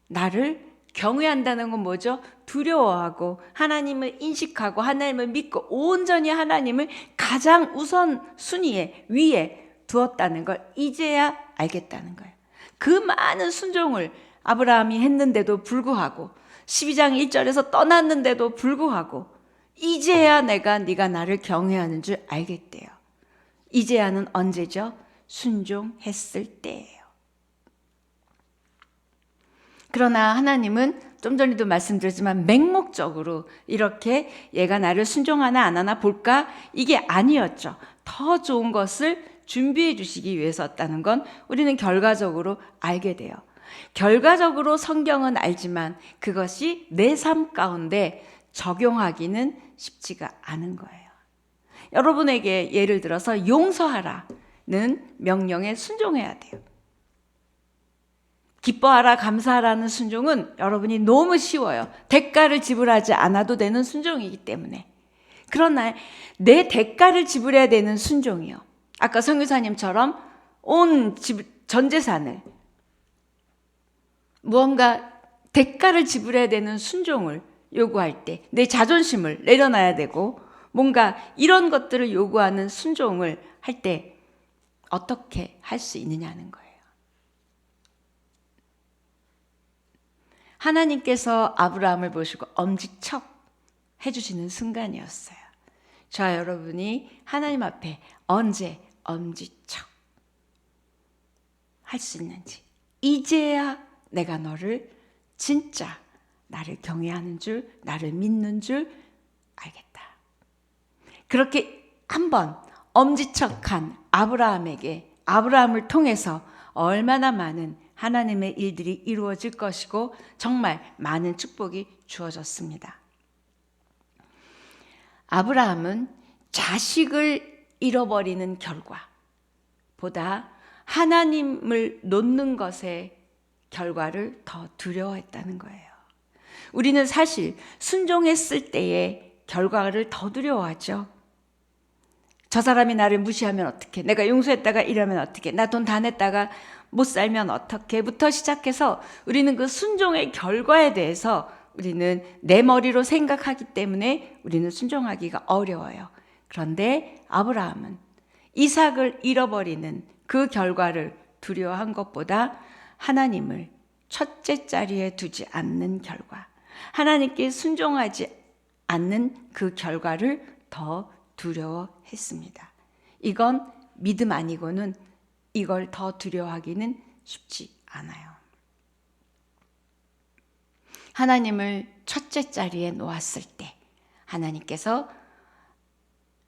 나를 경외한다는 건 뭐죠? 두려워하고 하나님을 인식하고 하나님을 믿고 온전히 하나님을 가장 우선 순위에 위에 두었다는 걸 이제야 알겠다는 거예요. 그 많은 순종을 아브라함이 했는데도 불구하고 12장 1절에서 떠났는데도 불구하고 이제야 내가 네가 나를 경외하는 줄 알겠대요. 이제야는 언제죠? 순종했을 때예요. 그러나 하나님은 좀 전에도 말씀드렸지만 맹목적으로 이렇게 얘가 나를 순종하나 안 하나 볼까? 이게 아니었죠. 더 좋은 것을 준비해 주시기 위해서였다는 건 우리는 결과적으로 알게 돼요. 결과적으로 성경은 알지만 그것이 내 삶 가운데 적용하기는 쉽지가 않은 거예요. 여러분에게 예를 들어서 용서하라는 명령에 순종해야 돼요. 기뻐하라 감사하라는 순종은 여러분이 너무 쉬워요. 대가를 지불하지 않아도 되는 순종이기 때문에. 그러나 내 대가를 지불해야 되는 순종이요. 아까 선교사님처럼 온 전 재산을 무언가 대가를 지불해야 되는 순종을 요구할 때 내 자존심을 내려놔야 되고 뭔가 이런 것들을 요구하는 순종을 할 때 어떻게 할 수 있느냐는 거예요. 하나님께서 아브라함을 보시고 엄지척 해주시는 순간이었어요. 저와 여러분이 하나님 앞에 언제 엄지척 할 수 있는지 이제야 내가 너를 진짜 나를 경외하는 줄, 나를 믿는 줄 알겠다. 그렇게 한번 엄지척한 아브라함을 통해서 얼마나 많은 하나님의 일들이 이루어질 것이고 정말 많은 축복이 주어졌습니다. 아브라함은 자식을 잃어버리는 결과보다 하나님을 놓는 것의 결과를 더 두려워했다는 거예요. 우리는 사실 순종했을 때의 결과를 더 두려워하죠. 저 사람이 나를 무시하면 어떡해? 내가 용서했다가 이러면 어떡해? 나 돈 다 냈다가 못 살면 어떡해?부터 시작해서 우리는 그 순종의 결과에 대해서 우리는 내 머리로 생각하기 때문에 우리는 순종하기가 어려워요. 그런데 아브라함은 이삭을 잃어버리는 그 결과를 두려워한 것보다 하나님을 첫째 자리에 두지 않는 결과, 하나님께 순종하지 않는 그 결과를 더 두려워했습니다. 이건 믿음 아니고는 이걸 더 두려워하기는 쉽지 않아요. 하나님을 첫째 자리에 놓았을 때 하나님께서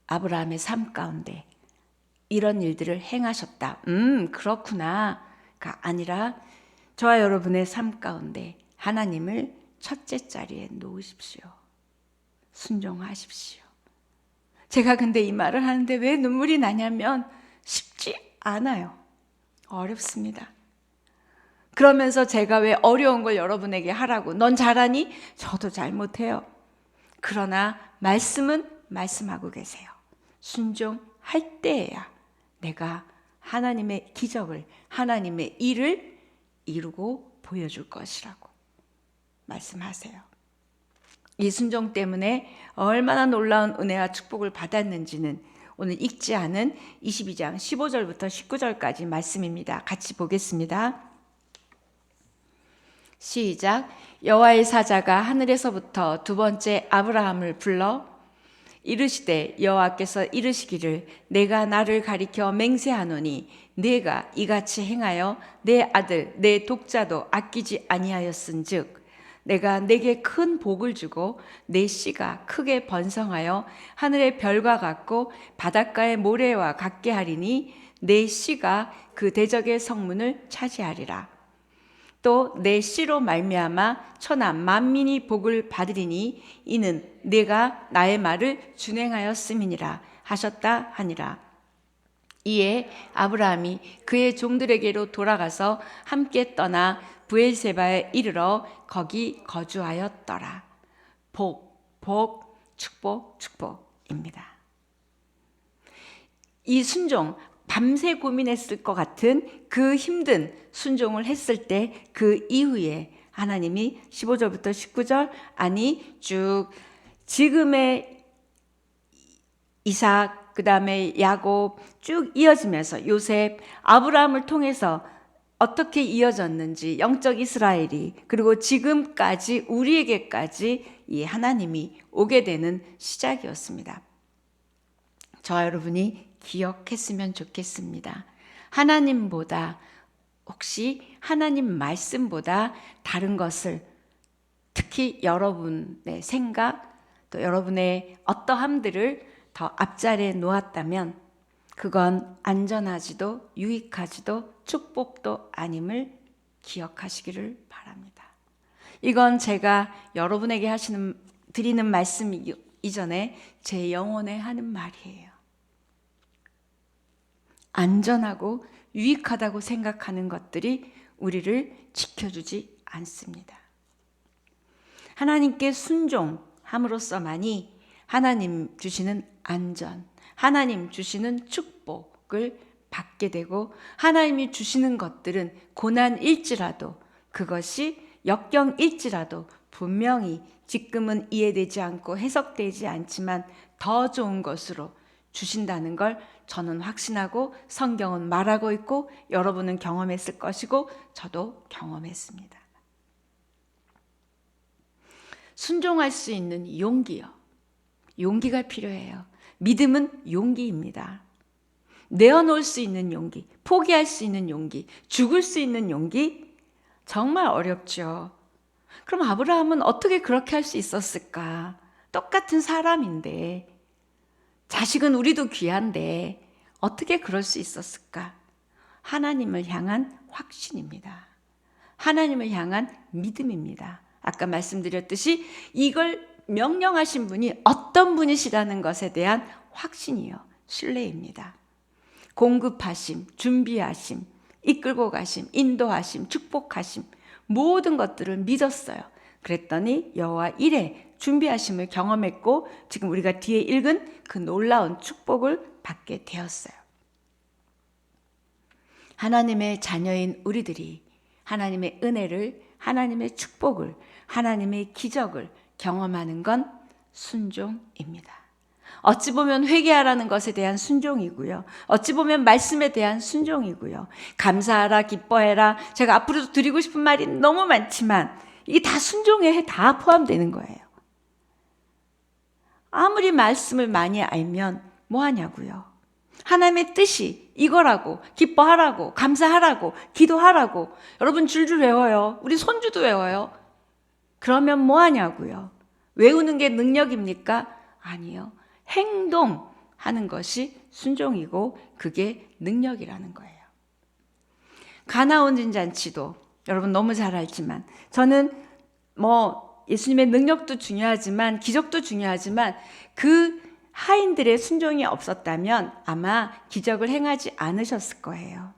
아브라함의 삶 가운데 이런 일들을 행하셨다. 그렇구나가 아니라 저와 여러분의 삶 가운데 하나님을 첫째 자리에 놓으십시오. 순종하십시오. 제가 근데 이 말을 하는데 왜 눈물이 나냐면 쉽지 않아요. 어렵습니다. 그러면서 제가 왜 어려운 걸 여러분에게 하라고, 넌 잘하니? 저도 잘 못해요. 그러나 말씀은 말씀하고 계세요. 순종할 때에야 내가 하나님의 기적을, 하나님의 일을 이루고 보여줄 것이라고 말씀하세요. 이 순종 때문에 얼마나 놀라운 은혜와 축복을 받았는지는 오늘 읽지 않은 22장 15절부터 19절까지 말씀입니다. 같이 보겠습니다. 시작. 여호와의 사자가 하늘에서부터 두 번째 아브라함을 불러 이르시되 여호와께서 이르시기를 내가 나를 가리켜 맹세하노니 네가 이같이 행하여 내 아들 내 독자도 아끼지 아니하였은즉 내가 내게 큰 복을 주고 내 씨가 크게 번성하여 하늘의 별과 같고 바닷가의 모래와 같게 하리니 내 씨가 그 대적의 성문을 차지하리라. 또 내 씨로 말미암아 천하 만민이 복을 받으리니 이는 내가 나의 말을 준행하였음이니라 하셨다 하니라. 이에 아브라함이 그의 종들에게로 돌아가서 함께 떠나 브엘세바에 이르러 거기 거주하였더라. 복, 복, 축복, 축복입니다. 이 순종, 밤새 고민했을 것 같은 그 힘든 순종을 했을 때 그 이후에 하나님이 15절부터 19절, 아니 쭉 지금의 이삭, 그 다음에 야곱 쭉 이어지면서 요셉, 아브라함을 통해서 어떻게 이어졌는지 영적 이스라엘이, 그리고 지금까지 우리에게까지 이 하나님이 오게 되는 시작이었습니다. 저와 여러분이 기억했으면 좋겠습니다. 하나님보다, 혹시 하나님 말씀보다 다른 것을, 특히 여러분의 생각, 또 여러분의 어떠함들을 더 앞자리에 놓았다면 그건 안전하지도 유익하지도 축복도 아님을 기억하시기를 바랍니다. 이건 제가 여러분에게 드리는 말씀 이전에 제 영혼에 하는 말이에요. 안전하고 유익하다고 생각하는 것들이 우리를 지켜주지 않습니다. 하나님께 순종함으로써만이 하나님 주시는 안전, 하나님 주시는 축복을 받게 되고, 하나님이 주시는 것들은 고난일지라도, 그것이 역경일지라도 분명히 지금은 이해되지 않고 해석되지 않지만 더 좋은 것으로 주신다는 걸 저는 확신하고 성경은 말하고 있고 여러분은 경험했을 것이고 저도 경험했습니다. 순종할 수 있는 용기요. 용기가 필요해요. 믿음은 용기입니다. 내어놓을 수 있는 용기, 포기할 수 있는 용기, 죽을 수 있는 용기, 정말 어렵죠. 그럼 아브라함은 어떻게 그렇게 할 수 있었을까? 똑같은 사람인데, 자식은 우리도 귀한데 어떻게 그럴 수 있었을까? 하나님을 향한 확신입니다. 하나님을 향한 믿음입니다. 아까 말씀드렸듯이 이걸 명령하신 분이 어떤 분이시라는 것에 대한 확신이요, 신뢰입니다. 공급하심, 준비하심, 이끌고 가심, 인도하심, 축복하심, 모든 것들을 믿었어요. 그랬더니 여호와 이레 준비하심을 경험했고 지금 우리가 뒤에 읽은 그 놀라운 축복을 받게 되었어요. 하나님의 자녀인 우리들이 하나님의 은혜를, 하나님의 축복을, 하나님의 기적을 경험하는 건 순종입니다. 어찌 보면 회개하라는 것에 대한 순종이고요. 어찌 보면 말씀에 대한 순종이고요. 감사하라, 기뻐해라. 제가 앞으로도 드리고 싶은 말이 너무 많지만 이게 다 순종에 다 포함되는 거예요. 아무리 말씀을 많이 알면 뭐 하냐고요. 하나님의 뜻이 이거라고, 기뻐하라고, 감사하라고, 기도하라고 여러분 줄줄 외워요. 우리 손주도 외워요. 그러면 뭐 하냐고요. 외우는 게 능력입니까? 아니요. 행동하는 것이 순종이고 그게 능력이라는 거예요. 가나 온전 잔치도 여러분 너무 잘 알지만, 저는 예수님의 능력도 중요하지만 기적도 중요하지만 그 하인들의 순종이 없었다면 아마 기적을 행하지 않으셨을 거예요.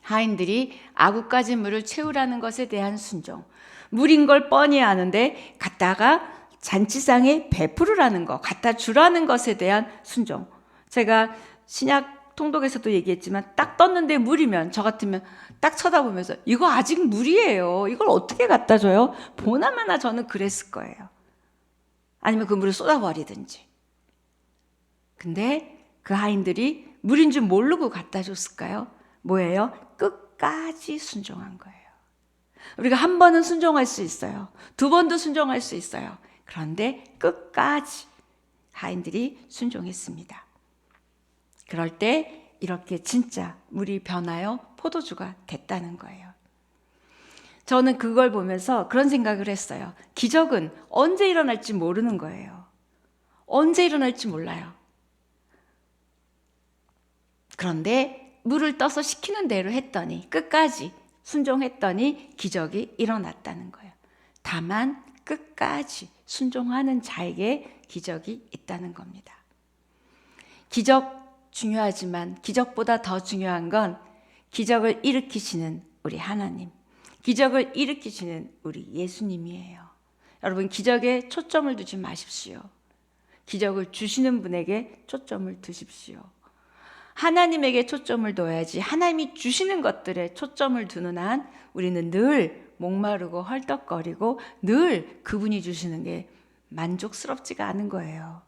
하인들이 아구까지 물을 채우라는 것에 대한 순종, 물인 걸 뻔히 아는데 갖다가 잔치상에 베푸르라는 거, 갖다 주라는 것에 대한 순종. 제가 신약 통독에서도 얘기했지만 딱 떴는데 물이면 저 같으면 딱 쳐다보면서 이거 아직 물이에요. 이걸 어떻게 갖다 줘요? 보나마나 저는 그랬을 거예요. 아니면 그 물을 쏟아버리든지. 근데 그 하인들이 물인 줄 모르고 갖다 줬을까요? 뭐예요? 끝까지 순종한 거예요. 우리가 한 번은 순종할 수 있어요. 두 번도 순종할 수 있어요. 그런데 끝까지 하인들이 순종했습니다. 그럴 때 이렇게 진짜 물이 변하여 포도주가 됐다는 거예요. 저는 그걸 보면서 그런 생각을 했어요. 기적은 언제 일어날지 모르는 거예요. 언제 일어날지 몰라요. 그런데 물을 떠서 시키는 대로 했더니, 끝까지 순종했더니 기적이 일어났다는 거예요. 다만 끝까지 순종하는 자에게 기적이 있다는 겁니다. 기적 중요하지만 기적보다 더 중요한 건 기적을 일으키시는 우리 하나님, 기적을 일으키시는 우리 예수님이에요. 여러분, 기적에 초점을 두지 마십시오. 기적을 주시는 분에게 초점을 두십시오. 하나님에게 초점을 둬야지 하나님이 주시는 것들에 초점을 두는 한 우리는 늘 목마르고 헐떡거리고 늘 그분이 주시는 게 만족스럽지가 않은 거예요.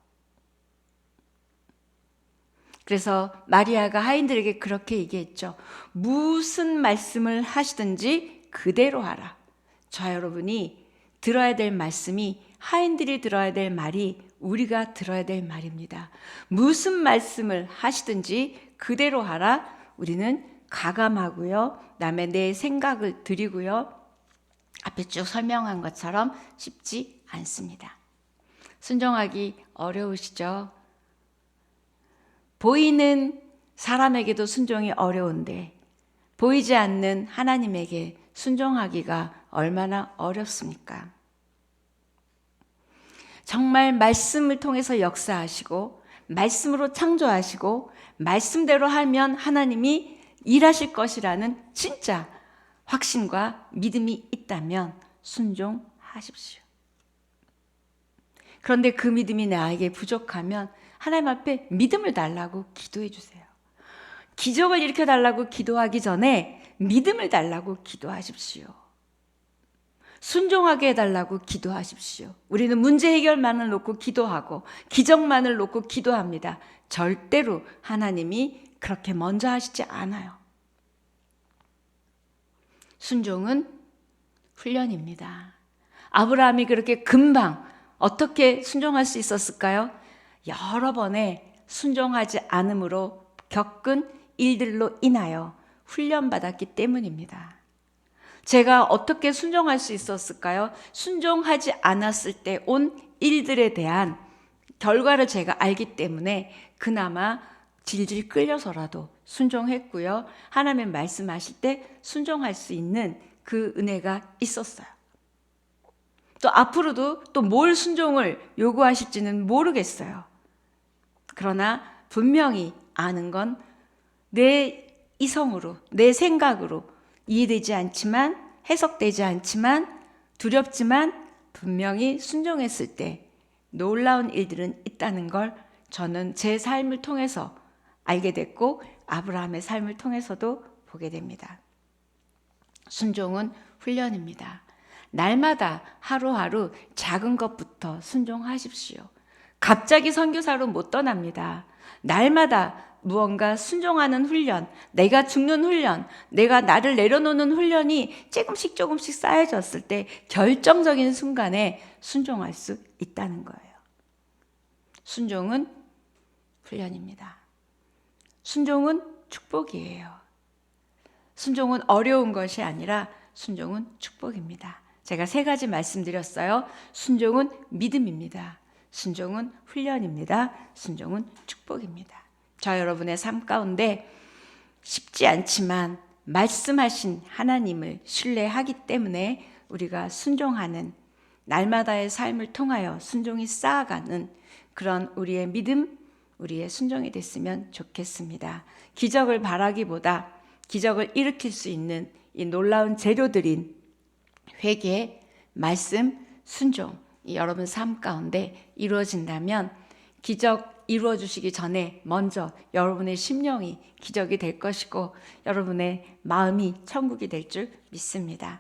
그래서 마리아가 하인들에게 그렇게 얘기했죠. 무슨 말씀을 하시든지 그대로 하라. 저 여러분이 들어야 될 말씀이, 하인들이 들어야 될 말이 우리가 들어야 될 말입니다. 무슨 말씀을 하시든지 그대로 하라. 우리는 가감하고요, 남의 내 생각을 드리고요, 앞에 쭉 설명한 것처럼 쉽지 않습니다. 순종하기 어려우시죠? 보이는 사람에게도 순종이 어려운데 보이지 않는 하나님에게 순종하기가 얼마나 어렵습니까? 정말 말씀을 통해서 역사하시고 말씀으로 창조하시고 말씀대로 하면 하나님이 일하실 것이라는 진짜 확신과 믿음이 있다면 순종하십시오. 그런데 그 믿음이 나에게 부족하면 하나님 앞에 믿음을 달라고 기도해 주세요. 기적을 일으켜 달라고 기도하기 전에 믿음을 달라고 기도하십시오. 순종하게 해달라고 기도하십시오. 우리는 문제 해결만을 놓고 기도하고 기적만을 놓고 기도합니다. 절대로 하나님이 그렇게 먼저 하시지 않아요. 순종은 훈련입니다. 아브라함이 그렇게 금방 어떻게 순종할 수 있었을까요? 여러 번의 순종하지 않음으로 겪은 일들로 인하여 훈련받았기 때문입니다. 제가 어떻게 순종할 수 있었을까요? 순종하지 않았을 때 온 일들에 대한 결과를 제가 알기 때문에 그나마 질질 끌려서라도 순종했고요. 하나님 말씀하실 때 순종할 수 있는 그 은혜가 있었어요. 또 앞으로도 또 뭘 순종을 요구하실지는 모르겠어요. 그러나 분명히 아는 건 내 이성으로, 내 생각으로 이해되지 않지만, 해석되지 않지만, 두렵지만 분명히 순종했을 때 놀라운 일들은 있다는 걸 저는 제 삶을 통해서 알게 됐고 아브라함의 삶을 통해서도 보게 됩니다. 순종은 훈련입니다. 날마다 하루하루 작은 것부터 순종하십시오. 갑자기 선교사로 못 떠납니다. 날마다 무언가 순종하는 훈련, 내가 죽는 훈련, 내가 나를 내려놓는 훈련이 조금씩 쌓여졌을 때 결정적인 순간에 순종할 수 있다는 거예요. 순종은 훈련입니다. 순종은 축복이에요. 순종은 어려운 것이 아니라 순종은 축복입니다. 제가 3가지 말씀드렸어요. 순종은 믿음입니다. 순종은 훈련입니다. 순종은 축복입니다. 저 여러분의 삶 가운데 쉽지 않지만 말씀하신 하나님을 신뢰하기 때문에 우리가 순종하는 날마다의 삶을 통하여 순종이 쌓아가는 그런 우리의 믿음, 우리의 순종이 됐으면 좋겠습니다. 기적을 바라기보다 기적을 일으킬 수 있는 이 놀라운 재료들인 회개, 말씀, 순종, 이 여러분 삶 가운데 이루어진다면 기적 이루어 주시기 전에 먼저 여러분의 심령이 기적이 될 것이고 여러분의 마음이 천국이 될 줄 믿습니다.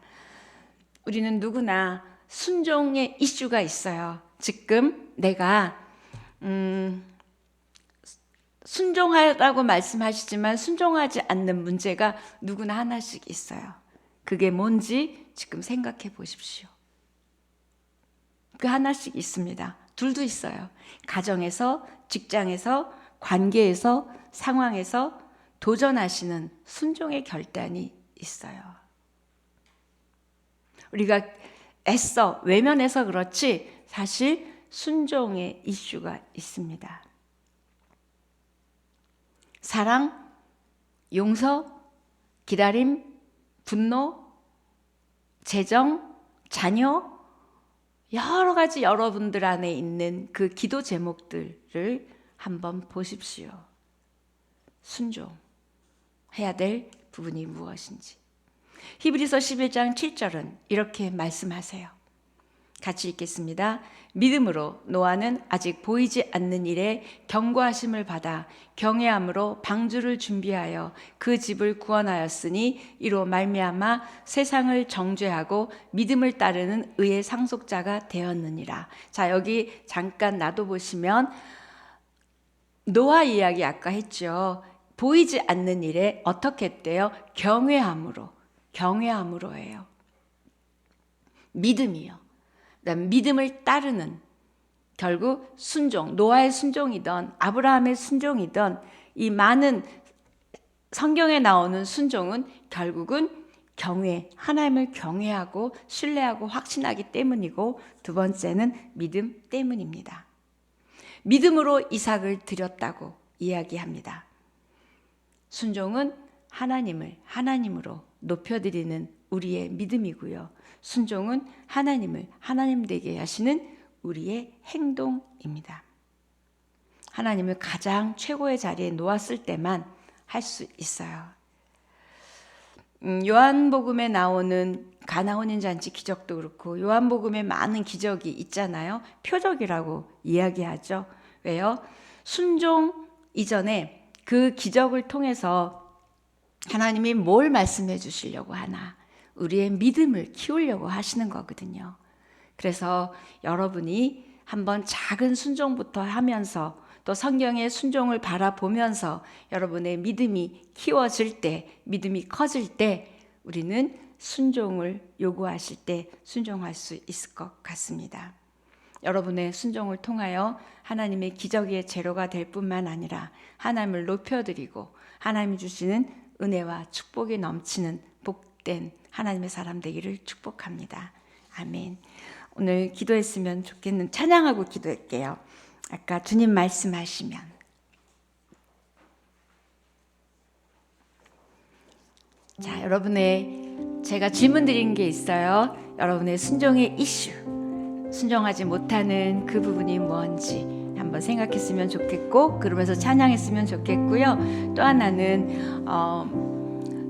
우리는 누구나 순종의 이슈가 있어요. 지금 내가 순종하라고 말씀하시지만 순종하지 않는 문제가 누구나 하나씩 있어요. 그게 뭔지 지금 생각해 보십시오. 그 하나씩 있습니다. 둘도 있어요. 가정에서, 직장에서, 관계에서, 상황에서 도전하시는 순종의 결단이 있어요. 우리가 애써 외면해서 그렇지 사실 순종의 이슈가 있습니다. 사랑, 용서, 기다림, 분노, 재정, 자녀, 여러 가지 여러분들 안에 있는 그 기도 제목들을 한번 보십시오. 순종해야 될 부분이 무엇인지. 히브리서 11장 7절은 이렇게 말씀하세요. 같이 읽겠습니다. 믿음으로 노아는 아직 보이지 않는 일에 경고하심을 받아 경외함으로 방주를 준비하여 그 집을 구원하였으니 이로 말미암아 세상을 정죄하고 믿음을 따르는 의의 상속자가 되었느니라. 자, 여기 잠깐 놔둬보시면 노아 이야기 아까 했죠. 보이지 않는 일에 어떻게 했대요? 경외함으로예요. 믿음이요. 믿음을 따르는, 결국 순종, 노아의 순종이던 아브라함의 순종이던 이 많은 성경에 나오는 순종은 결국은 하나님을 경외하고 신뢰하고 확신하기 때문이고, 두 번째는 믿음 때문입니다. 믿음으로 이삭을 드렸다고 이야기합니다. 순종은 하나님으로 높여드리는 우리의 믿음이고요. 순종은 하나님을 하나님 되게 하시는 우리의 행동입니다. 하나님을 가장 최고의 자리에 놓았을 때만 할 수 있어요. 요한복음에 나오는 가나 혼인잔치 기적도 그렇고 요한복음에 많은 기적이 있잖아요. 표적이라고 이야기하죠. 왜요? 순종 이전에 그 기적을 통해서 하나님이 뭘 말씀해 주시려고 하나? 우리의 믿음을 키우려고 하시는 거거든요. 그래서 여러분이 한번 작은 순종부터 하면서 또 성경의 순종을 바라보면서 여러분의 믿음이 키워질 때, 믿음이 커질 때 우리는 순종을 요구하실 때 순종할 수 있을 것 같습니다. 여러분의 순종을 통하여 하나님의 기적의 재료가 될 뿐만 아니라 하나님을 높여드리고 하나님이 주시는 은혜와 축복이 넘치는 복된 하나님의 사람 되기를 축복합니다. 아멘. 오늘 기도했으면 좋겠는, 찬양하고 기도할게요. 아까 주님 말씀하시면, 자, 제가 질문 드린 게 있어요. 여러분의 순종의 이슈, 순종하지 못하는 그 부분이 뭔지 한번 생각했으면 좋겠고, 그러면서 찬양했으면 좋겠고요. 또 하나는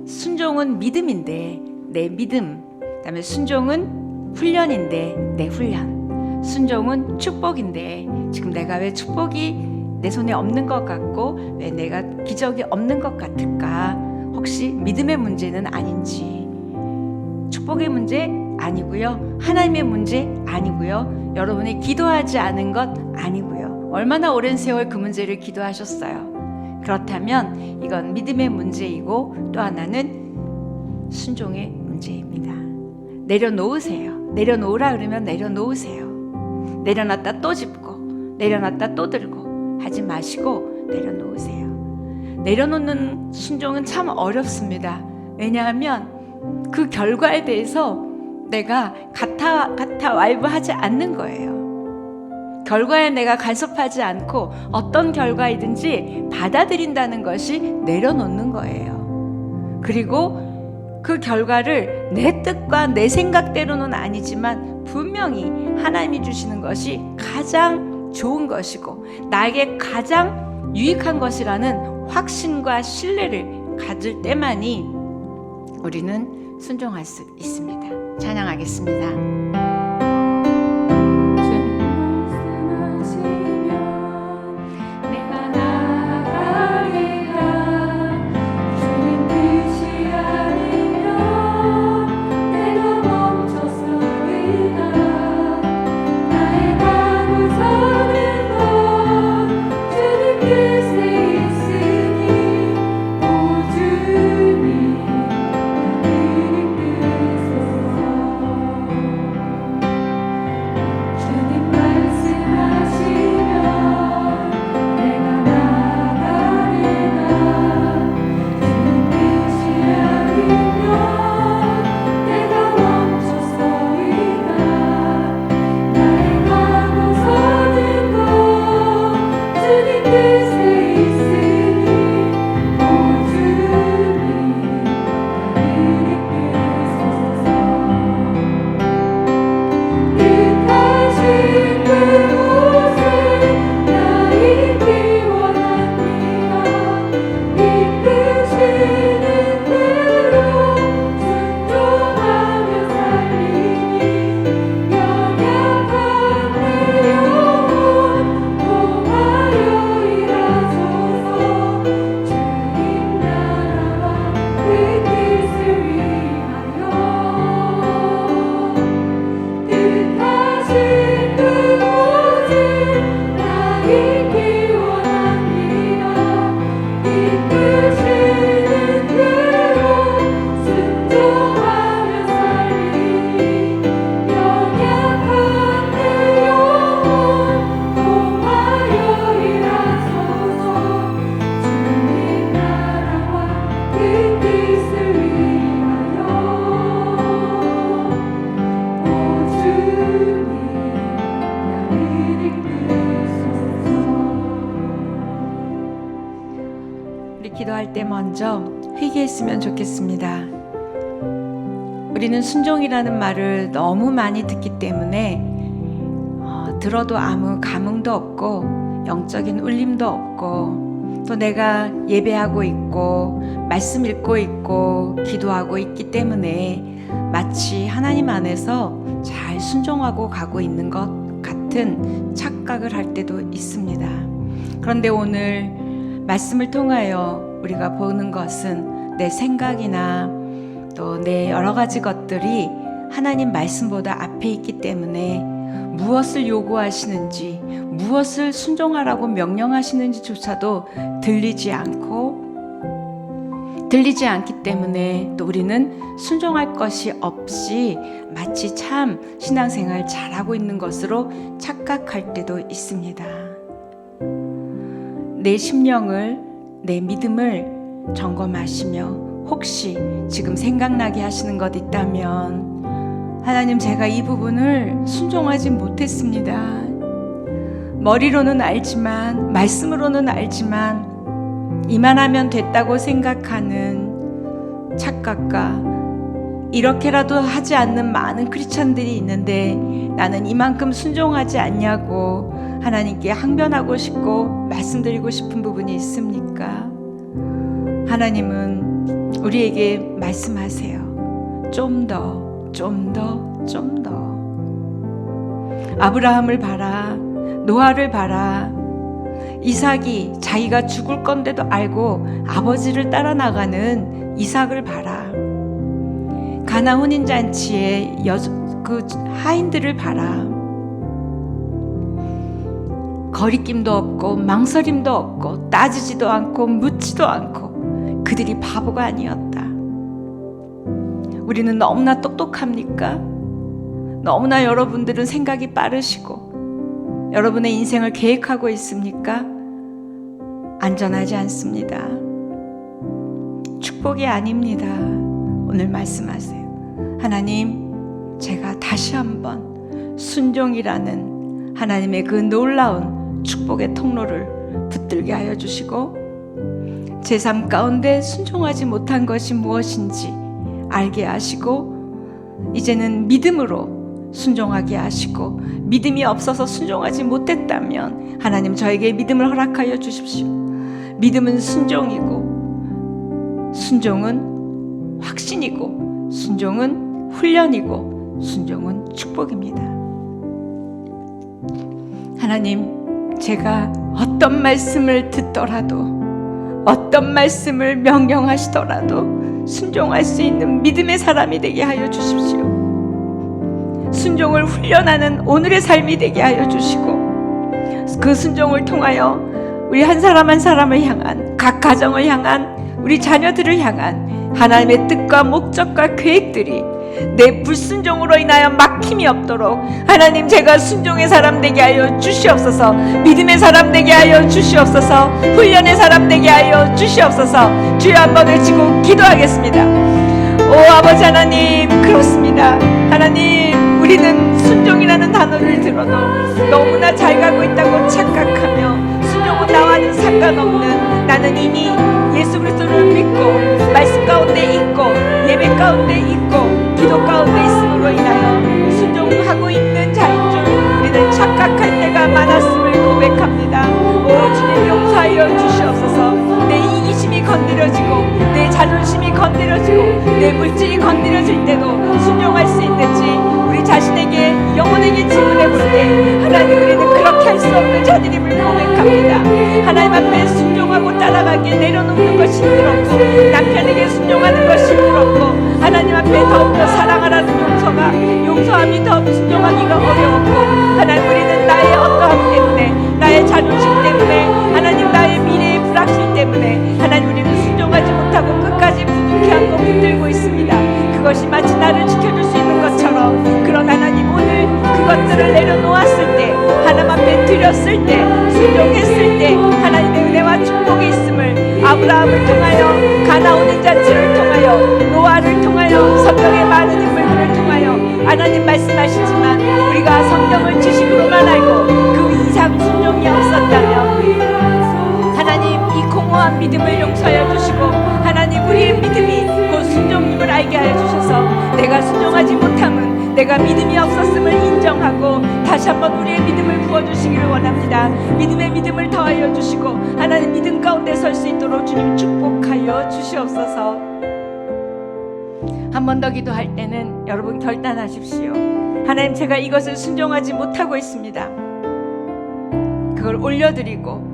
순종은 믿음인데 내 믿음, 그다음에 순종은 훈련인데 내 훈련, 순종은 축복인데 지금 내가 왜 축복이 내 손에 없는 것 같고 왜 내가 기적이 없는 것 같을까? 혹시 믿음의 문제는 아닌지, 축복의 문제 아니고요, 하나님의 문제 아니고요, 여러분이 기도하지 않은 것 아니고요. 얼마나 오랜 세월 그 문제를 기도하셨어요. 그렇다면 이건 믿음의 문제이고 또 하나는 순종의 문제입니다. 내려놓으세요. 내려놓으라 그러면 내려놓으세요. 내려놨다 또 짚고 내려놨다 또 들고 하지 마시고 내려놓으세요. 내려놓는 순종은 참 어렵습니다. 왜냐하면 그 결과에 대해서 내가 같아 와이브하지 않는 거예요. 결과에 내가 간섭하지 않고 어떤 결과이든지 받아들인다는 것이 내려놓는 거예요. 그리고 그 결과를 내 뜻과 내 생각대로는 아니지만 분명히 하나님이 주시는 것이 가장 좋은 것이고 나에게 가장 유익한 것이라는 확신과 신뢰를 가질 때만이 우리는 순종할 수 있습니다. 찬양하겠습니다. 할 때 먼저 회개했으면 좋겠습니다. 우리는 순종이라는 말을 너무 많이 듣기 때문에 들어도 아무 감흥도 없고 영적인 울림도 없고, 또 내가 예배하고 있고 말씀 읽고 있고 기도하고 있기 때문에 마치 하나님 안에서 잘 순종하고 가고 있는 것 같은 착각을 할 때도 있습니다. 그런데 오늘 말씀을 통하여 우리가 보는 것은 내 생각이나 또 내 여러 가지 것들이 하나님 말씀보다 앞에 있기 때문에 무엇을 요구하시는지, 무엇을 순종하라고 명령하시는지조차도 들리지 않기 때문에 또 우리는 순종할 것이 없이 마치 참 신앙생활 잘하고 있는 것으로 착각할 때도 있습니다. 내 심령을, 내 믿음을 점검하시며 혹시 지금 생각나게 하시는 것 있다면, 하나님, 제가 이 부분을 순종하지 못했습니다. 머리로는 알지만, 말씀으로는 알지만 이만하면 됐다고 생각하는 착각과, 이렇게라도 하지 않는 많은 크리스찬들이 있는데 나는 이만큼 순종하지 않냐고 하나님께 항변하고 싶고 말씀드리고 싶은 부분이 있습니까? 하나님은 우리에게 말씀하세요. 좀 더, 좀 더, 좀 더. 아브라함을 봐라, 노아를 봐라. 이삭이 자기가 죽을 건데도 알고 아버지를 따라 나가는 이삭을 봐라. 가나 혼인잔치에 그 하인들을 봐라. 거리낌도 없고 망설임도 없고 따지지도 않고 묻지도 않고 그들이 바보가 아니었다. 우리는 너무나 똑똑합니까? 너무나 여러분들은 생각이 빠르시고 여러분의 인생을 계획하고 있습니까? 안전하지 않습니다. 축복이 아닙니다. 오늘 말씀하세요. 하나님, 제가 다시 한번 순종이라는 하나님의 그 놀라운 축복의 통로를 붙들게 하여 주시고, 제 삶 가운데 순종하지 못한 것이 무엇인지 알게 하시고, 이제는 믿음으로 순종하게 하시고, 믿음이 없어서 순종하지 못했다면 하나님 저에게 믿음을 허락하여 주십시오. 믿음은 순종이고, 순종은 확신이고, 순종은 훈련이고, 순종은 축복입니다. 하나님, 제가 어떤 말씀을 듣더라도, 어떤 말씀을 명령하시더라도 순종할 수 있는 믿음의 사람이 되게 하여 주십시오. 순종을 훈련하는 오늘의 삶이 되게 하여 주시고, 그 순종을 통하여 우리 한 사람 한 사람을 향한, 각 가정을 향한, 우리 자녀들을 향한 하나님의 뜻과 목적과 계획들이 내 불순종으로 인하여 막힘이 없도록 하나님, 제가 순종의 사람 되게 하여 주시옵소서. 믿음의 사람 되게 하여 주시옵소서. 훈련의 사람 되게 하여 주시옵소서. 주여, 한번 외치고 기도하겠습니다. 오 아버지 하나님, 그렇습니다. 하나님, 우리는 순종이라는 단어를 들어도 너무나 잘 가고 있다고 착각하며, 순종은 나와는 상관없는, 나는 이미 예수 그리스도를 믿고 말씀 가운데 있고 예배 가운데 있고 기도 가운데 있음으로 인하여 순종하고 있는 자인 줄 우리는 착각할 때가 많았음을 고백합니다. 오 주님, 용서하여 주시옵소서. 내 이기심이 건드려지고 내 자존심이 건드려지고 내 물질이 건드려질 때도 순종할 수 있는지 우리 자신에게, 영혼에게 질문해 볼 때 하나님, 우리는 그렇게 할 수 없는 자들임을 고백합니다. 하나님 앞에 순종하고 따라가기에 내려놓는 것이 힘들었고, 남편에게 순종하는 것이 힘들었고, 하나님 앞에 더욱더 사랑하라는 용서함이 더 순종하기가 어려웠고, 하나님, 우리는 나의 어떠함 때문에, 나의 자존심 때문에, 하나님 나의 미래의 불확실 때문에 하나님, 우리는 순종하지 못하고 끝까지 부둥켜 안고 붙들고 있습니다. 그것이 마치 나를 지켜줄 수 있는 것처럼, 그런 하나님, 오늘 그것들을 내려놓았을 때, 하나님 앞에 드렸을 때, 순종했을 때 하나님의 은혜와 축복이 있음을 아브라함을 통하여, 가나 혼인잔치를 통하여, 노아를 통하여, 성경의 많은 인물들을 통하여 하나님 말씀하시지만, 우리가 성경을 지식으로만 알고 그 이상 순종이 없었다면 하나님, 이 공허한 어떠한 믿음을 용서하여 주시고 하나님 우리의 믿음이 곧 순종임을 알게 하여 주셔서 내가 순종하지 못함은 내가 믿음이 없었음을 인정하고 다시 한번 우리의 믿음을 부어주시기를 원합니다. 믿음의 믿음을 더하여 주시고 하나님 믿음 가운데 설 수 있도록 주님 축복하여 주시옵소서. 한 번 더 기도할 때는 여러분 결단하십시오. 하나님 제가 이것을 순종하지 못하고 있습니다. 그걸 올려드리고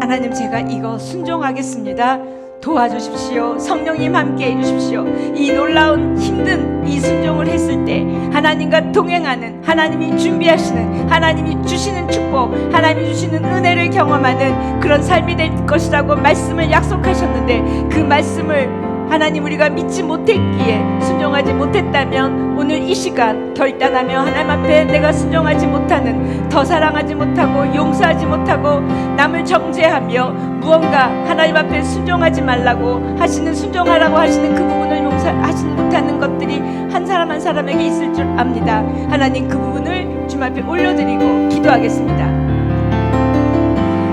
하나님 제가 이거 순종하겠습니다. 도와주십시오. 성령님 함께 해주십시오. 이 놀라운 힘든 이 순종을 했을 때 하나님과 동행하는 하나님이 준비하시는 하나님이 주시는 축복 하나님이 주시는 은혜를 경험하는 그런 삶이 될 것이라고 말씀을 약속하셨는데 그 말씀을 하나님 우리가 믿지 못했기에 순종하지 못했다면 오늘 이 시간 결단하며 하나님 앞에 내가 순종하지 못하는 더 사랑하지 못하고 용서하지 못하고 남을 정죄하며 무언가 하나님 앞에 순종하지 말라고 하시는 순종하라고 하시는 그 부분을 용서하지 못하는 것들이 한 사람 한 사람에게 있을 줄 압니다. 하나님 그 부분을 주님 앞에 올려드리고 기도하겠습니다.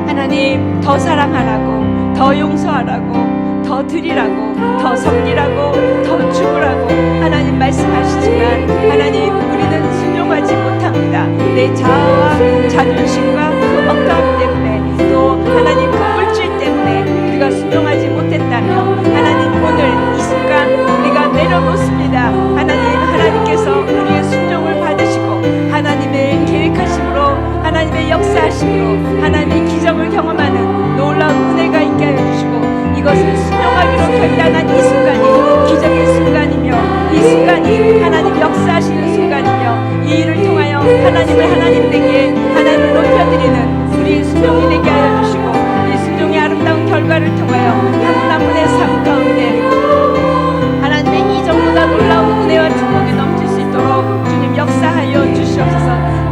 하나님 더 사랑하라고 더 용서하라고 더 드리라고 더 섬기라고 더 주라고 하나님 말씀하시지만 하나님 우리는 순종하지 못합니다. 내 자아와 자존심과 그 어떠함 때문에 또 하나님 그 물질 때문에 우리가 순종하지 못했다면 하나님 오늘 이 순간 우리가 내려놓습니다. 하나님께서 우리의 순종을 받으시고 하나님의 계획하심으로 하나님의 역사하심으로 하나님의 기적을 경험하는 놀라운 은혜가 있게 하여 주시고 이것을 순종하기로 결단한 이 순간이 기적의 순간이며 이 순간이 하나님 역사하시는 순간이며 이 일을 통하여 하나님을 높여드리는 우리의 순종이 되게 하여 주시고 이 순종의 아름다운 결과를 통하여 한 분 한 분의 삶 가운데 하나님의 이전보다 놀라운 은혜와 축복이 넘칠 수 있도록 주님 역사하여 주시옵소서.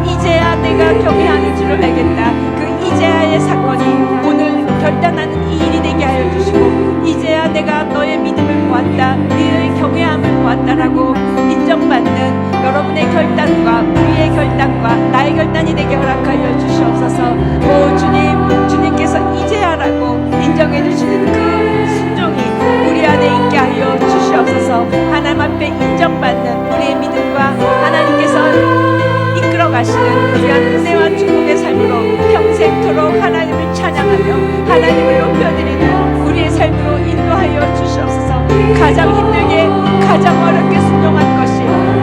이제야 내가 경외하는 줄을 알겠다. 그 이제야의 사건이 오늘 결단하는 이 일이 되게 하여 주시고 이제야 내가 너의 믿음을 보았다 너의 경외함을 보았다라고 인정받는 여러분의 결단과 우리의 결단과 나의 결단이 되게 허락하여 주시옵소서. 오 주님께서 이제야라고 인정해 주시는 그 순종이 우리 안에 있게 하여 주시옵소서. 하나님 앞에 인정받는 우리의 믿음과 하나님께서 이끌어 가시는 귀한 은혜와 축복의 삶으로 평생토록 하나님을 찬양하며 하나님을 높여드리는 우리의 삶으로 인도하여 주시옵소서. 가장 힘들게 가장 어렵게 순종한 것이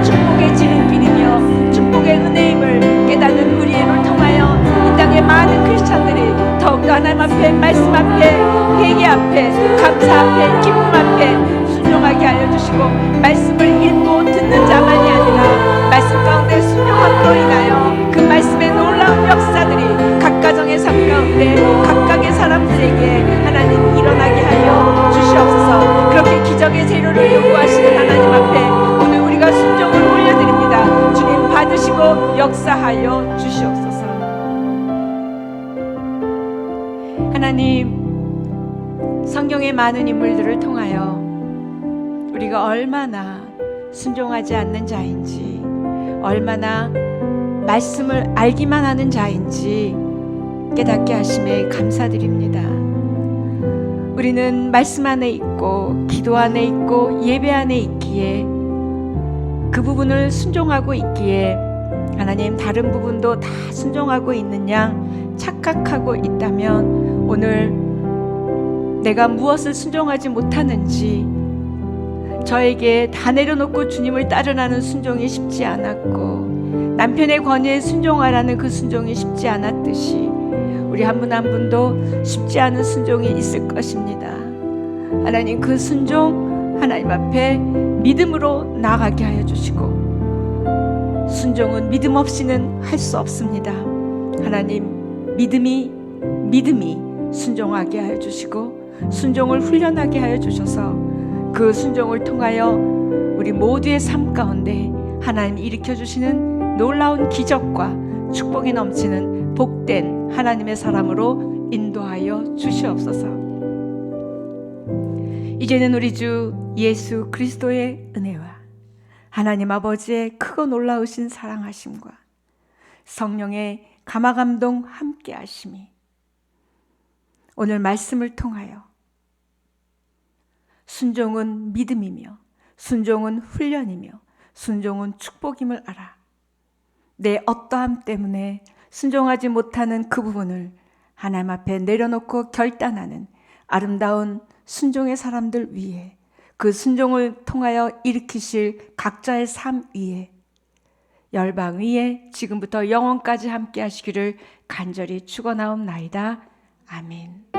축복의 지름길이며 축복의 은혜임을 깨닫는 우리를 통하여 이 땅의 많은 크리스찬들이 더욱더 하나님 앞에 말씀 앞에 회개 앞에 감사 앞에 기쁨 앞에 순종하게 하여 주시고 말씀을 읽고 듣는 자만이 아니라 말씀 가운데 순종함으로 인하여 그 말씀의 놀라운 역사들이 각 가정의 삶 가운데 각각의 사람들에게 하나님 일어나게 하여 주시옵소서. 그렇게 기적의 재료를 요구하시는 하나님 앞에 오늘 우리가 순종을 올려드립니다. 주님 받으시고 역사하여 주시옵소서. 하나님 성경의 많은 인물들을 통하여 우리가 얼마나 순종하지 않는 자인지 얼마나 말씀을 알기만 하는 자인지 깨닫게 하심에 감사드립니다. 우리는 말씀 안에 있고 기도 안에 있고 예배 안에 있기에 그 부분을 순종하고 있기에 하나님 다른 부분도 다 순종하고 있는 양 착각하고 있다면 오늘 내가 무엇을 순종하지 못하는지 저에게 다 내려놓고 주님을 따르라는 순종이 쉽지 않았고 남편의 권위에 순종하라는 그 순종이 쉽지 않았듯이 우리 한 분 한 분도 쉽지 않은 순종이 있을 것입니다. 하나님 그 순종 하나님 앞에 믿음으로 나아가게 하여 주시고 순종은 믿음 없이는 할 수 없습니다. 하나님 믿음이 순종하게 하여 주시고 순종을 훈련하게 하여 주셔서 그 순종을 통하여 우리 모두의 삶 가운데 하나님이 일으켜주시는 놀라운 기적과 축복이 넘치는 복된 하나님의 사람으로 인도하여 주시옵소서. 이제는 우리 주 예수 그리스도의 은혜와 하나님 아버지의 크고 놀라우신 사랑하심과 성령의 감화감동 함께 하심이 오늘 말씀을 통하여 순종은 믿음이며 순종은 훈련이며 순종은 축복임을 알아. 내 어떠함 때문에 순종하지 못하는 그 부분을 하나님 앞에 내려놓고 결단하는 아름다운 순종의 사람들 위에, 그 순종을 통하여 일으키실 각자의 삶 위에, 열방 위에 지금부터 영원까지 함께 하시기를 간절히 축원하옵나이다. 아멘.